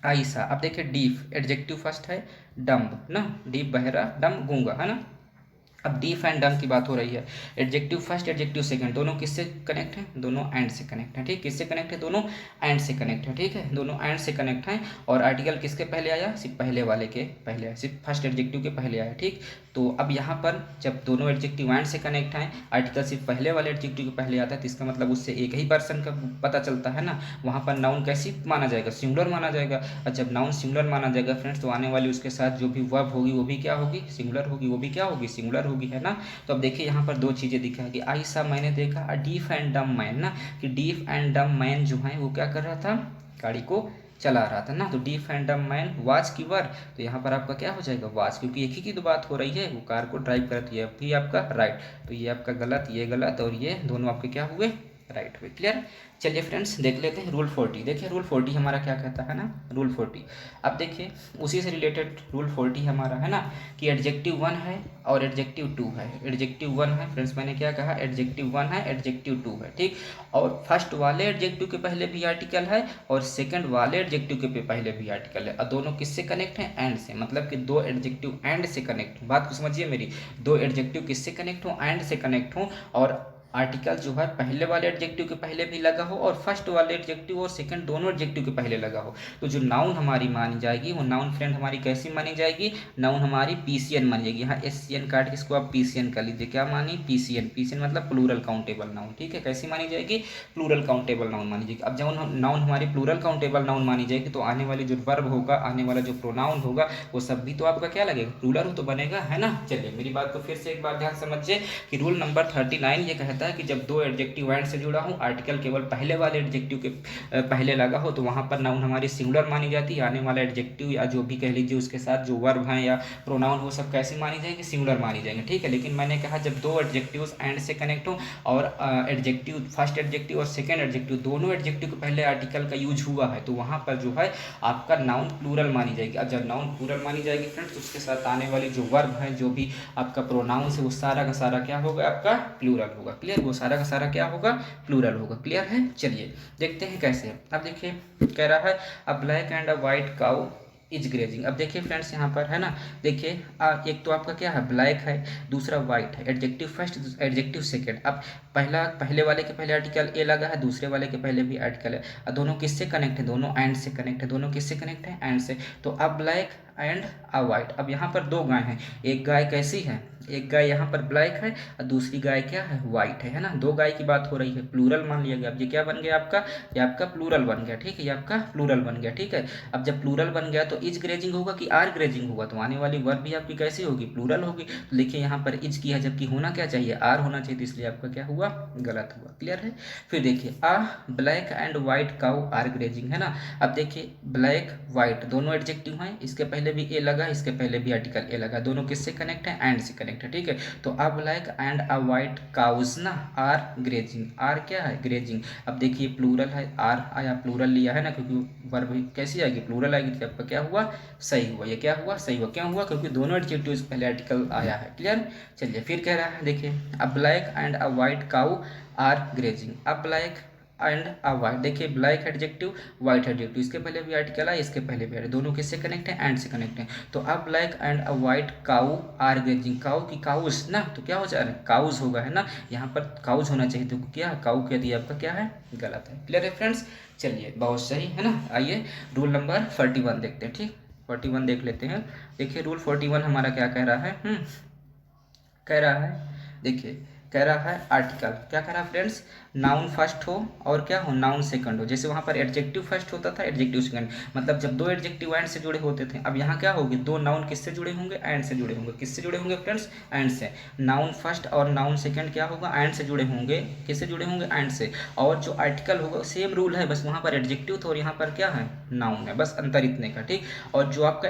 आइसा। अब देखिए डीफ एडजेक्टिव फर्स्ट है, डम्ब ना, डीप बहरा, डम्ब गूंगा, है ना। अब डीफ एंड डम की बात हो रही है, एडजेक्टिव फर्स्ट एडजेक्टिव सेकंड, दोनों किससे कनेक्ट हैं, दोनों एंड से कनेक्ट हैं। ठीक, किससे कनेक्ट है, दोनों एंड से कनेक्ट है। ठीक है, दोनों एंड से कनेक्ट हैं। और आर्टिकल किसके पहले आया, सिर्फ पहले वाले के पहले आया, सिर्फ फर्स्ट एडजेक्टिव के पहले आया। ठीक, तो अब यहाँ पर जब दोनों एडजेक्टिव एंड से कनेक्ट हैं, आर्टिकल सिर्फ पहले वाले एडजेक्टिव के पहले आता है, तो इसका मतलब उससे एक ही पर्सन का पता चलता है ना। वहाँ पर नाउन कैसी माना जाएगा, सिंगुलर माना जाएगा। और जब नाउन सिंगुलर माना जाएगा फ्रेंड्स, तो आने वाली उसके साथ जो भी वर्ब होगी वो भी क्या होगी, सिंगुलर होगी, वो भी क्या होगी, सिंगुलर होगी, है ना। तो अब देखिए यहाँ पर दो चीज़ें दिखा है कि आई सा मैंने देखा, अ डीफ एंड डम मैन ना, कि डीफ एंड डम मैन जो है वो क्या कर रहा था, गाड़ी को चला रहा था ना। तो डीफ एंड डम मैन वाच की वर, तो यहाँ पर आपका क्या हो जाएगा, वाच, क्योंकि एक ही की तो बात हो रही है, वो कार को ड्राइव करती है, भी आपका राइट। तो ये आपका गलत, ये गलत, और ये दोनों आपके क्या हुए, राइट हुए। क्लियर। चलिए फ्रेंड्स देख लेते हैं रूल 40। देखिए रूल 40 हमारा क्या कहता है ना, रूल 40। अब देखिए उसी से रिलेटेड रूल 40 हमारा है ना, कि एडजेक्टिव 1 है और एडजेक्टिव 2 है। एडजेक्टिव 1 है फ्रेंड्स, मैंने क्या कहा, एडजेक्टिव 1 है, एडजेक्टिव 2 है। ठीक, और फर्स्ट वाले एडजेक्टिव के पहले भी आर्टिकल है, और सेकंड वाले एडजेक्टिव के पहले भी आर्टिकल है, और दोनों किससे कनेक्ट हैं, एंड से, मतलब कि दो एडजेक्टिव एंड से कनेक्ट। बात को समझिए मेरी, दो एडजेक्टिव किससे कनेक्ट हो, एंड से कनेक्ट हो, और आर्टिकल जो है पहले वाले एडजेक्टिव के पहले भी लगा हो, और फर्स्ट वाले एडजेक्टिव और सेकंड दोनों एडजेक्टिव के पहले लगा हो। तो जो नाउन हमारी मानी जाएगी, वो नाउन फ्रेंड हमारी कैसी मानी जाएगी, नाउन हमारी पीसीएन मानी जाएगी। यहाँ एससीएन काट के इसको आप पीसीएन कर लीजिए, क्या मानी, पीसीएन। पीसीएन मतलब प्लूरल काउंटेबल नाउन। ठीक है, कैसी मानी जाएगी, प्लूरल काउंटेबल नाउन मानी जाएगी। अब जब नाउन हमारी प्लूरल काउंटेबल नाउन मानी जाएगी, तो आने वाली जो वर्ब होगा, आने वाला जो प्रोनाउन होगा, वो सब भी तो आपका क्या लगेगा, प्लूरल तो बनेगा, है ना। चलिए मेरी बात को फिर से एक बार ध्यान समझिए, कि रूल नंबर 39 ये कहता है कि जब दो एडजेक्टिव एंड से जुड़ा हूँ, आर्टिकल केवल पहले वाले एडजेक्टिव के पहले लगा हो, तो वहाँ पर नाउन हमारी सिंगुलर मानी जाती है। आने वाला एडजेक्टिव या जो भी कह लीजिए उसके साथ जो वर्ब हैं या प्रोनाउन, वो सब कैसी मानी जाएंगे, सिंगुलर मानी जाएंगे। ठीक है, लेकिन मैंने कहा जब दो एडजेक्टिव एंड से कनेक्ट हो, और एडजेक्टिव फर्स्ट एडजेक्टिव और सेकेंड एडजेक्टिव दोनों एडजेक्टिव के पहले आर्टिकल का यूज हुआ है, तो वहाँ पर जो है आपका नाउन प्लूरल मानी जाएगी। अब जब नाउन प्लूरल मानी जाएगी फ्रेंड्स, तो उसके साथ आने वाली जो वर्ब है, जो भी आपका प्रोनाउन है, वो सारा का सारा क्या होगा, आपका प्लूरल होगा। क्लियर, वो सारा का सारा क्या होगा, प्लूरल होगा। क्लियर है। चलिए देखते हैं कैसे। अब देखिए कह रहा है a black and a white cow is grazing. अब देखिए फ्रेंड्स यहाँ पर है ना, देखिए एक तो आपका क्या है, ब्लैक है, दूसरा वाइट है, एडजेक्टिव फर्स्ट एडजेक्टिव सेकंड। अब पहले वाले के पहले आर्टिकल ए लगा है, दूसरे वाले के पहले भी आर्टिकल है, और दोनों किससे कनेक्ट है, दोनों एंड से कनेक्ट है, दोनों किससे कनेक्ट है, एंड से। तो अब ब्लैक एंड अ वाइट। अब यहाँ पर दो गाय हैं, एक गाय कैसी है, एक गाय यहाँ पर ब्लैक है, और दूसरी गाय क्या है, वाइट है ना। दो गाय की बात हो रही है, प्लूरल मान लिया गया। अब ये क्या बन गया आपका, ये आपका प्लूरल बन गया। ठीक है, ये आपका प्लूरल बन गया। ठीक है, अब जब प्लूरल बन गया, तो इज ग्रेजिंग होगा कि आर ग्रेजिंग होगा, तो आने वाली वर्ब भी आपकी कैसी होगी, प्लूरल होगी। तो देखिए यहाँ पर इज की है, जबकि होना क्या चाहिए, आर होना चाहिए, तो इसलिए आपका क्या हुआ, गलत हुआ। क्लियर है। फिर देखिए a black and white cow are grazing, है ना। अब देखिए ब्लैक वाइट दोनों एडजेक्टिव हैं, इसके पहले पहले भी ए लगा, इसके पहले भी आर्टिकल ए लगा, दोनों किससे कनेक्ट है, एंड से कनेक्ट है, ठीक है। तो अब like and a white cows ना आर ग्रेजिंग, आर क्या है, ग्रेजिंग। अब देखिए प्लूरल है, आर आया, प्लूरल लिया है ना, क्योंकि वर्ब कैसी आएगी, प्लूरल आएगी, तो आपका क्या हुआ, सही हुआ। ये क्या हुआ, सही हुआ। क्यों हुआ, क्योंकि दोनों एडजेक्टिव से पहले आर्टिकल आया है। क्लियर। चलिए फिर कह रहा है, देखिए a black and a white cow are grazing. अब ब्लैक एंड अ वाइट, देखिए ब्लैक एडजेक्टिव, वाइट एडजेक्टिव, इसके पहले भी आर्टिकल है, इसके पहले भी, दोनों किससे कनेक्ट है, एंड से कनेक्ट है। तो अब black and a white cow are grazing, cow की काउस ना, तो क्या हो जा रहा है, काउस होगा, है ना, यहाँ पर काउस होना चाहिए, तो क्या काउ कह दिया, आपका क्या है, गलत है। क्लियर है फ्रेंड्स। चलिए बहुत सही है ना। आइए रूल नंबर 41 देखते हैं, ठीक, 41 देख लेते हैं। देखिए रूल 41 हमारा क्या कह रहा है, कह रहा है, देखिए कह रहा है आर्टिकल, क्या कह रहा है फ्रेंड्स, नाउन फर्स्ट हो और क्या हो, नाउन सेकंड हो। जैसे वहाँ पर एडजेक्टिव फर्स्ट होता था, एडजेक्टिव सेकंड, मतलब जब दो एडजेक्टिव एंड से जुड़े होते थे, अब यहाँ क्या होगी, दो नाउन किससे जुड़े होंगे, एंड से जुड़े होंगे। किससे जुड़े होंगे फ्रेंड्स, एंड से। नाउन फर्स्ट और नाउन सेकंड क्या होगा, एंड से जुड़े होंगे। किससे जुड़े होंगे, एंड से। और जो आर्टिकल होगा सेम रूल है, बस वहाँ पर एडजेक्टिव था और यहाँ पर क्या है, नाउन है, बस अंतर इतने का, ठीक। और जो आपका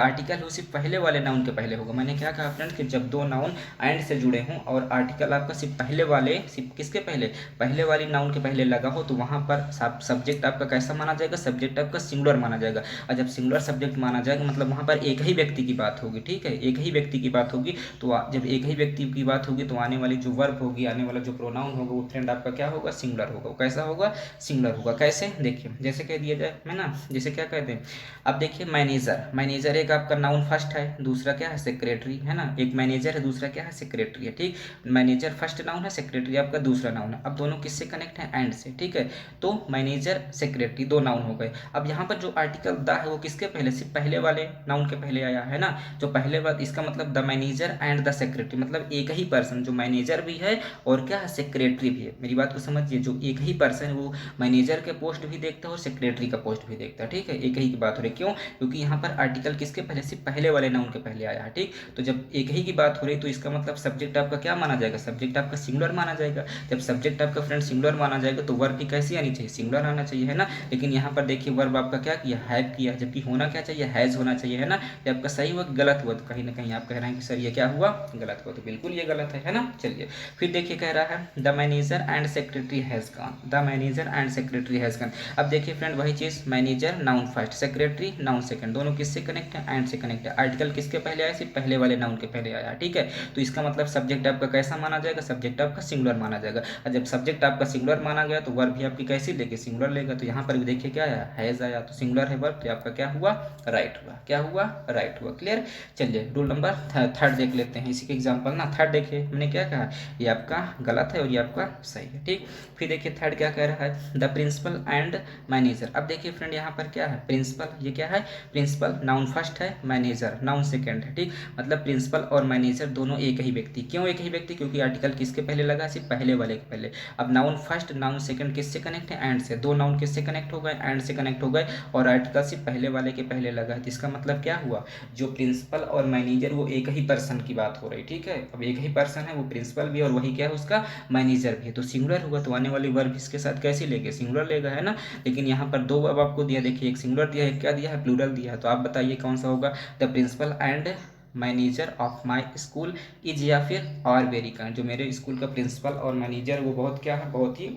आर्टिकल है वो सिर्फ पहले वाले नाउन के पहले होगा। मैंने क्या कहा फ्रेंड्स कि जब दो नाउन एंड से जुड़े हों और आर्टिकल आपका सिर्फ पहले वाले, सिर्फ किसके पहले, पहले वाली नाउन के पहले लगा हो, तो वहाँ पर सब्जेक्ट आपका कैसा माना जाएगा, सब्जेक्ट आपका सिंगुलर माना जाएगा। और जब सिंगुलर सब्जेक्ट माना जाएगा मतलब वहाँ पर एक ही व्यक्ति की बात होगी, ठीक है, एक ही व्यक्ति की बात होगी। तो जब एक ही व्यक्ति की बात होगी तो आने वाली जो वर्ब होगी, आने वाला जो प्रोनाउन होगा वो फ्रेंड आपका क्या होगा, सिंगुलर होगा। वो कैसा होगा, सिंगुलर होगा। कैसे, देखिए जैसे कह दिया जाए, है ना, जैसे क्या कहते हैं, अब देखिए मैनेजर, मैनेजर एक आपका नाउन फर्स्ट है, दूसरा क्या है, सेक्रेटरी, है ना, एक मैनेजर है, दूसरा क्या है, सेक्रेटरी है, ठीक। मैनेजर फर्स्ट नाउन है, सेक्रेटरी आपका दूसरा नाउन है। अब दोनों किससे कनेक्ट है, एंड से, ठीक है। तो मैनेजर सेक्रेटरी दो नाउन हो गए। अब यहाँ पर जो आर्टिकल द है वो किसके पहले, सिर्फ पहले वाले नाउन के पहले आया है ना, जो पहले बात, इसका मतलब the manager and the secretary, मतलब एक ही पर्सन, जो मैनेजर भी है और क्या है, सेक्रेटरी भी है। मेरी बात को समझिए, जो एक ही पर्सन वो मैनेजर के पोस्ट भी देखता है और सेक्रेटरी का पोस्ट भी देखता है, ठीक है, एक ही की बात हो रही। क्यों, क्योंकि यहाँ पर आर्टिकल किसके पहले, सिर्फ पहले वाले नाउन के पहले आया है, ठीक। तो जब एक ही की बात हो रही तो इसका मतलब सब्जेक्ट आपका क्या माना जाएगा, सब्जेक्ट आपका सिंगुलर माना जाएगा। जब सब्जेक्ट आपका फ्रेंड सिंगुलर माना जाएगा तो वर्ब भी कैसी आनी चाहिए, सिंगुलर आना चाहिए, है ना। लेकिन यहाँ पर देखिए वर्ब आपका क्या किया, हैव किया, जबकि होना क्या चाहिए, हैज होना चाहिए, है ना। ये आपका सही हुआ, गलत हुआ, तो कहीं ना कहीं आप कह रहे हैं कि सर ये क्या हुआ, गलत हुआ, तो बिल्कुल ये गलत है ना। चलिए फिर देखिए कह रहा है the manager and secretary has gone, the manager and secretary has gone. अब देखिए फ्रेंड वही चीज़, manager noun first, secretary noun second, दोनों किससे कनेक्ट है, एंड से कनेक्ट है। आर्टिकल किसके पहले आया, सिर्फ पहले वाले नाउन के पहले आया, ठीक है। तो इसका मतलब सब्जेक्ट आपका कैसा माना जाएगा, सब्जेक्ट आपका सिंगुलर माना जाएगा। और जब सब्जेक्ट आपका सिंगुलर माना गया तो वर्ब भी आपकी कैसी लेके, सिंगुलर लेगा। तो यहाँ पर भी देखिए क्या आया, हैज आया, तो सिंगुलर है वर्ब, तो आपका क्या हुआ, राइट हुआ, क्या हुआ, राइट हुआ। क्लियर। चलिए रूल नंबर थर्ड देख लेते हैं, इसी के एग्जाम्पल ना। थर्ड देखिए मैंने क्या कहा, ये आपका गलत है और ये आपका सही है, ठीक। फिर देखिए थर्ड क्या कह रहा है, द प्रिंसिपल एंड मैनेजर। अब देखिए फ्रेंड यहाँ पर क्या है, प्रिंसिपल, ये क्या है, प्रिंसिपल नाउन फर्स्ट है, मैनेजर नाउन सेकंड है, ठीक। मतलब प्रिंसिपल और मैनेजर दोनों एक ही व्यक्ति। क्यों एक ही व्यक्ति, क्योंकि आर्टिकल किसके पहले लगा, सिर्फ पहले वाले के पहले। अब नाउन फर्स्ट नाउन सेकंड किससे कनेक्ट है, एंड से। दो नाउन किससे कनेक्ट हो गए, एंड से कनेक्ट हो गए, और आर्टिकल सिर्फ पहले वाले के पहले लगा है। तो इसका मतलब क्या हुआ, जो प्रिंसिपल और मैनेजर वो एक ही पर्सन की बात हो रही, ठीक है। अब एक ही पर्सन है, वो प्रिंसिपल भी और वही क्या है उसका मैनेजर भी है, तो सिंगुलर होगा। तो आने वाली वर्ब इसके साथ कैसी लेंगे, सिंगुलर लेगा, है ना। लेकिन यहाँ पर दो वर्ब आपको दिया, देखिए एक सिंगुलर दिया है, क्या दिया है, प्लूरल दिया है। तो आप बताइए कौन सा होगा, the principal and manager of my school is, या फिर आर वेरी काइंड। जो मेरे स्कूल का प्रिंसिपल और मैनेजर वो बहुत क्या है, बहुत ही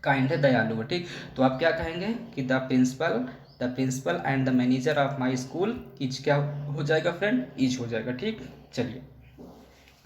काइंड है, दयालु है, ठीक। तो आप क्या कहेंगे कि the principal and the manager of my school is, क्या हो जाएगा फ्रेंड, इज हो जाएगा, ठीक। चलिए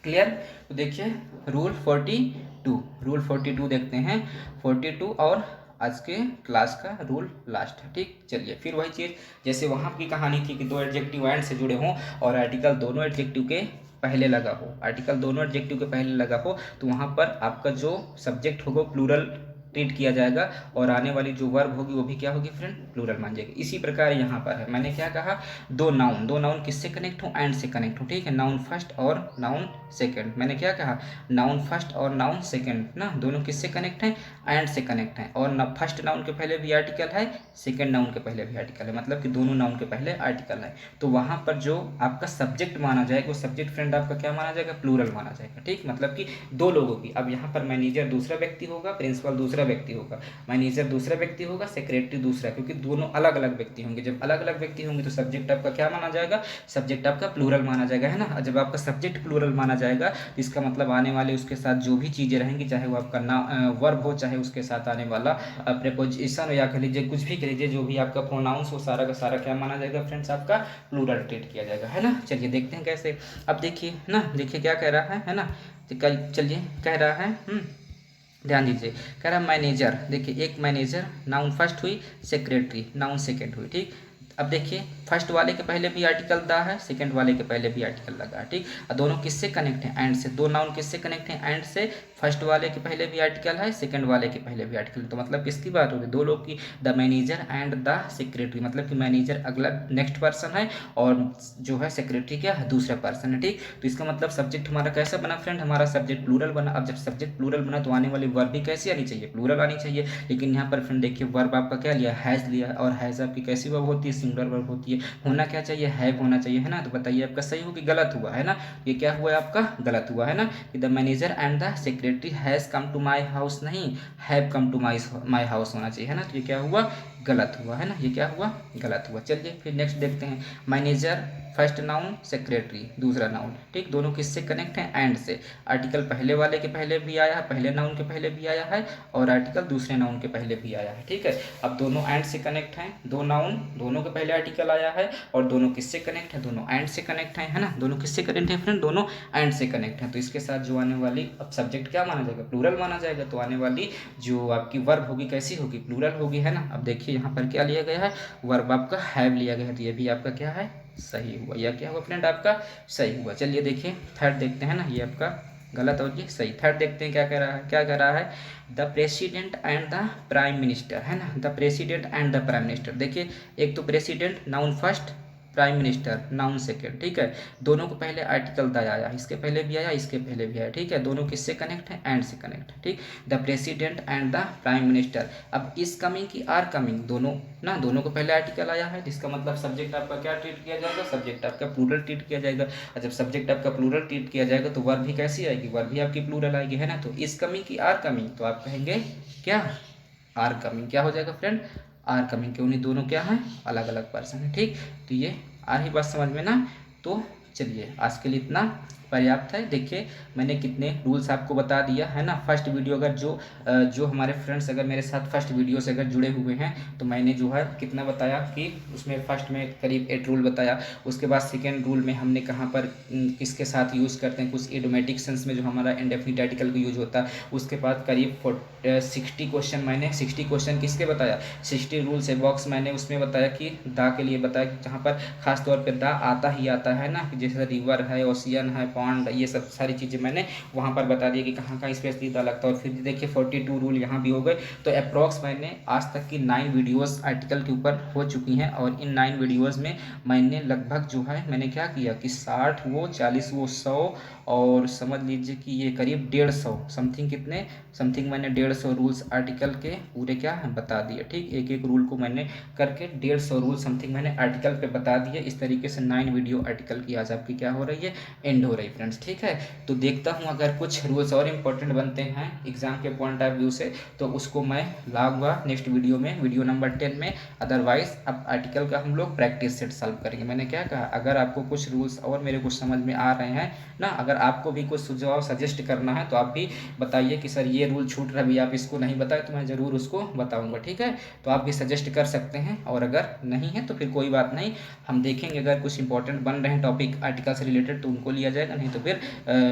क्लियर। तो देखिए रूल 42, रूल 42 देखते हैं, 42 और आज के क्लास का रूल लास्ट है, ठीक। चलिए फिर वही चीज़, जैसे वहाँ की कहानी थी कि दो एडजेक्टिव एंड से जुड़े हों और आर्टिकल दोनों एडजेक्टिव के पहले लगा हो, आर्टिकल दोनों एडजेक्टिव के पहले लगा हो, तो वहाँ पर आपका जो सब्जेक्ट होगा प्लूरल ट्रीट किया जाएगा और आने वाली जो वर्ब होगी वो भी क्या होगी फ्रेंड, प्लूरल मान जाएगी। इसी प्रकार यहाँ पर है, मैंने क्या कहा, दो नाउन किससे कनेक्ट हो, एंड से कनेक्ट हो, ठीक है। नाउन फर्स्ट और नाउन सेकंड, मैंने क्या कहा, नाउन फर्स्ट और नाउन सेकंड ना, दोनों किससे कनेक्ट हैं, एंड से कनेक्ट हैं। और ना फर्स्ट नाउन के पहले भी आर्टिकल है, सेकंड नाउन के पहले भी आर्टिकल है, मतलब कि दोनों नाउन के पहले आर्टिकल है। तो वहाँ पर जो आपका सब्जेक्ट माना जाएगा वो सब्जेक्ट फ्रेंड आपका क्या माना जाएगा, प्लूरल माना जाएगा, ठीक। मतलब कि दो लोगों की, अब यहाँ पर मैनेजर दूसरा व्यक्ति होगा, प्रिंसिपल दूसरा दूसरा व्यक्ति होगा, मैनेजर दूसरा व्यक्ति होगा, सेक्रेटरी दूसरा, क्योंकि दोनों अलग अलग व्यक्ति होंगे। जब अलग अलग व्यक्ति होंगे तो सब्जेक्ट आपका क्या माना जाएगा, सब्जेक्ट आपका प्लूरल माना जाएगा, है ना। जब आपका सब्जेक्ट प्लूरल माना जाएगा तो इसका मतलब आने वाले उसके साथ जो भी चीज़ें रहेंगी, चाहे वो आपका वर्ब हो, चाहे उसके साथ आने वाला प्रेपोजिशन हो, या कह लीजिए कुछ भी कह लीजिए, जो भी आपका प्रोनाउंस हो, सारा का सारा क्या माना जाएगा फ्रेंड्स, आपका प्लूरल ट्रीट किया जाएगा, है ना। चलिए देखते हैं कैसे। अब देखिए ना, देखिए क्या कह रहा है ना। चलिए कह रहा है ध्यान दीजिए, कह रहा है मैनेजर। देखिए एक मैनेजर नाउन फर्स्ट हुई, सेक्रेटरी नाउन सेकंड हुई, ठीक। अब देखिए फर्स्ट वाले के पहले भी आर्टिकल दा है, सेकंड वाले के पहले भी आर्टिकल लगा है, ठीक। और दोनों किससे कनेक्ट हैं, एंड से। दो नाउन किससे कनेक्ट हैं, एंड से। फर्स्ट वाले के पहले भी आर्टिकल है, सेकंड वाले के पहले भी आर्टिकल, तो मतलब किसकी बात हो रही है, दो लोग की, the manager and the secretary, मतलब कि मैनेजर अगला नेक्स्ट पर्सन है और जो है सेक्रेटरी क्या है, दूसरा पर्सन है, ठीक। तो इसका मतलब सब्जेक्ट हमारा कैसा बना फ्रेंड, हमारा सब्जेक्ट प्लूरल बना। अब जब सब्जेक्ट प्लूरल बना तो आने वाली वर्ब भी कैसी आनी चाहिए, प्लूरल आनी चाहिए। लेकिन यहाँ पर फ्रेंड देखिए वर्ब आपका क्या लिया, हैज़ लिया, और हैज़ आपकी कैसी वर्ब होती है, सिंगुलर वर्ब होती है। होना क्या चाहिए, हैव होना चाहिए, है ना। तो बताइए आपका सही हो कि गलत हुआ, है ना। ये क्या हुआ आपका, गलत हुआ, है ना। कि the manager and the secretary has come to my house, नहीं have come to my house होना चाहिए, है ना। तो ये क्या हुआ, गलत हुआ, है ना। ये क्या हुआ, गलत हुआ। चलिए फिर नेक्स्ट देखते हैं। मैनेजर फर्स्ट नाउन, सेक्रेटरी दूसरा नाउन, ठीक। दोनों किससे कनेक्ट हैं, एंड से। आर्टिकल पहले वाले के पहले भी आया है, पहले नाउन के पहले भी आया है, और आर्टिकल दूसरे नाउन के पहले भी आया है, ठीक है। अब दोनों एंड से कनेक्ट हैं, दो नाउन दोनों के पहले आर्टिकल आया है, और दोनों किससे कनेक्ट है, दोनों एंड से कनेक्ट है ना। दोनों किससे कनेक्ट है फ्रेंड, दोनों एंड से कनेक्ट है। तो इसके साथ जो आने वाली अब सब्जेक्ट क्या माना जाएगा, प्लूरल माना जाएगा। तो आने वाली जो आपकी वर्ब होगी कैसी होगी, प्लूरल होगी, है ना। अब देखिए यहाँ पर क्या लिया गया है, वर्ब आपका हैव लिया गया है, तो ये भी आपका क्या है, सही हुआ। यह क्या हुआ फ्रेंड, आपका सही हुआ। चलिए देखिए थर्ड देखते हैं ना, ये आपका गलत और ये सही। थर्ड देखते हैं क्या कह रहा है, क्या कह रहा है, the president and the prime minister, है ना। The president and the prime minister, देखिए एक तो president noun first, prime minister noun second, ठीक है। दोनों को पहले आर्टिकल द आया, इसके पहले भी आया, इसके पहले भी आया, ठीक है। दोनों किससे कनेक्ट है, एंड से कनेक्ट है, ठीक। The president and the prime minister. अब इस कमिंग की आर कमिंग, दोनों ना, दोनों को पहले आर्टिकल आया है, जिसका मतलब सब्जेक्ट आपका क्या ट्रीट किया जाएगा, सब्जेक्ट आपका प्लूरल ट्रीट किया जाएगा। और जब सब्जेक्ट आपका प्लूरल ट्रीट किया जाएगा तो वर्ब भी कैसी आएगी, वर्ब भी आपकी प्लूरल आएगी, है ना। तो इस कमिंग की आर कमिंग, तो आप कहेंगे क्या, आर कमिंग। क्या हो जाएगा फ्रेंड, आर कमिंग, क्यों नहीं, दोनों क्या हैं, अलग अलग पर्सन है, ठीक। तो ये आ रही बात समझ में ना। तो चलिए आज के लिए इतना पर्याप्त है। देखिए मैंने कितने रूल्स आपको बता दिया, है ना। फर्स्ट वीडियो अगर जो हमारे फ्रेंड्स अगर मेरे साथ फर्स्ट वीडियो से अगर जुड़े हुए हैं तो मैंने जो है कितना बताया कि उसमें फर्स्ट में करीब 8 रूल बताया। उसके बाद सेकेंड रूल में हमने कहाँ पर किसके साथ यूज़ करते हैं, कुछ इडोमेटिक सेंस में जो हमारा इंडेफिनिट आर्टिकल का यूज होता है। उसके बाद करीब 60 क्वेश्चन, मैंने 60 क्वेश्चन किसके बताया, 60 रूल्स है बॉक्स मैंने उसमें बताया कि दा के लिए बताया कि जहाँ पर खास तौर पे दा आता ही आता है ना, जैसे रिवर है, ओशियन है, पॉन्ड, ये सब सारी चीज़ें मैंने वहाँ पर बता दिया कि कहाँ कहाँ स्पेशली दा लगता है। और फिर देखिए 42 रूल यहाँ भी हो गए। तो अप्रॉक्स मैंने आज तक की 9 वीडियोस आर्टिकल के ऊपर हो चुकी हैं, और इन 9 वीडियोस में मैंने लगभग जो है मैंने क्या किया कि 60 वो 40 वो 100 और समझ लीजिए कि ये करीब 150 समथिंग, कितने समथिंग मैंने 150 रूल्स आर्टिकल के पूरे क्या है बता दिए, ठीक। एक एक रूल को मैंने करके 150 रूल समथिंग मैंने आर्टिकल पे बता दिए। इस तरीके से 9 वीडियो आर्टिकल की आज आपकी क्या हो रही है, एंड हो रही है फ्रेंड्स, ठीक है। तो देखता हूँ अगर कुछ रूल्स और इम्पोर्टेंट बनते हैं एग्जाम के पॉइंट ऑफ व्यू से तो उसको मैं लाऊंगा नेक्स्ट वीडियो में, वीडियो नंबर 10 में। अदरवाइज अब आर्टिकल का हम लोग प्रैक्टिस सेट सॉल्व करेंगे। मैंने क्या कहा, अगर आपको कुछ रूल्स और मेरे कुछ समझ में आ रहे हैं ना, अगर आपको भी कुछ सुझाव सजेस्ट करना है तो आप भी बताइए कि सर ये रूल छूट रहा है, आप इसको नहीं बताए, तो मैं ज़रूर उसको बताऊंगा, ठीक है। तो आप भी सजेस्ट कर सकते हैं, और अगर नहीं है तो फिर कोई बात नहीं, हम देखेंगे अगर कुछ इंपॉर्टेंट बन रहे हैं टॉपिक आर्टिकल से रिलेटेड तो उनको लिया जाएगा, नहीं तो फिर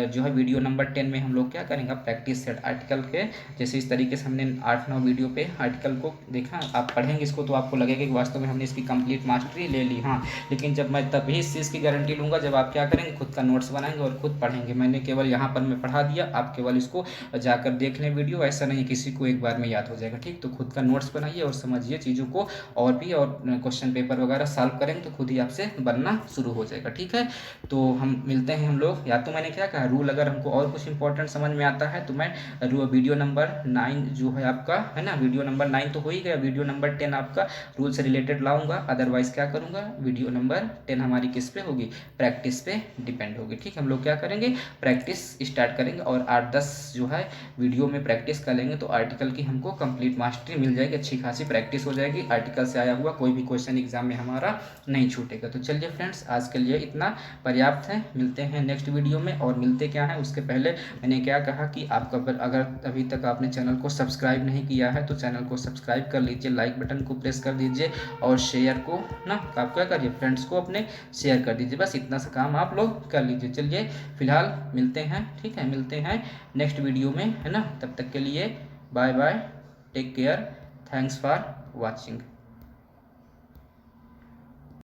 जो है वीडियो नंबर 10 में हम लोग क्या करेंगे, प्रैक्टिस सेट आर्टिकल के। जैसे इस तरीके से हमने 8-9 वीडियो पे आर्टिकल को देखा, आप पढ़ेंगे इसको तो आपको लगेगा कि वास्तव में हमने इसकी कंप्लीट मास्टरी ले ली। हाँ, लेकिन जब मैं तभी इस चीज़ की गारंटी लूँगा जब आप क्या करेंगे, खुद का नोट्स बनाएंगे और खुद पढ़ेंगे। मैंने केवल यहाँ पर मैं पढ़ा दिया, आप केवल इसको जाकर देख लें वीडियो, ऐसा नहीं किसी को एक बार में याद हो जाएगा, ठीक। तो खुद का नोट्स बनाइए और समझिए चीज़ों को, और भी और क्वेश्चन पेपर वगैरह सॉल्व करेंगे तो खुद ही आपसे बनना शुरू हो जाएगा, ठीक है। तो हम मिलते हैं हम लोग लोग, या तो मैंने क्या कहा रूल, अगर हमको और कुछ इंपॉर्टेंट समझ में आता है तो मैं वीडियो नंबर 9 जो है आपका, है ना, वीडियो नंबर 9 तो हो ही गया, वीडियो नंबर 10 आपका रूल से रिलेटेड लाऊंगा। अदरवाइज क्या करूंगा, वीडियो नंबर 10 हमारी किस पे होगी, प्रैक्टिस पे डिपेंड होगी। ठीक है, हम लोग क्या करेंगे, प्रैक्टिस स्टार्ट करेंगे और 8-10 जो है वीडियो में प्रैक्टिस कर लेंगे तो आर्टिकल की हमको कंप्लीट मास्टरी मिल जाएगी, अच्छी खासी प्रैक्टिस हो जाएगी, आर्टिकल से आया हुआ कोई भी क्वेश्चन एग्जाम में हमारा नहीं छूटेगा। तो चलिए फ्रेंड्स, आज के लिए इतना पर्याप्त है, मिलते हैं नेक्स्ट वीडियो में। और मिलते क्या है उसके पहले मैंने क्या कहा कि आपका अगर अभी तक आपने चैनल को सब्सक्राइब नहीं किया है तो चैनल को सब्सक्राइब कर लीजिए, लाइक बटन को प्रेस कर दीजिए और शेयर को ना, आप क्या करिए, फ्रेंड्स को अपने शेयर कर दीजिए, बस इतना सा काम आप लोग कर लीजिए। चलिए फिलहाल मिलते हैं, ठीक है, मिलते हैं नेक्स्ट वीडियो में, है ना, तब तक के लिए bye bye, take care, thanks for watching.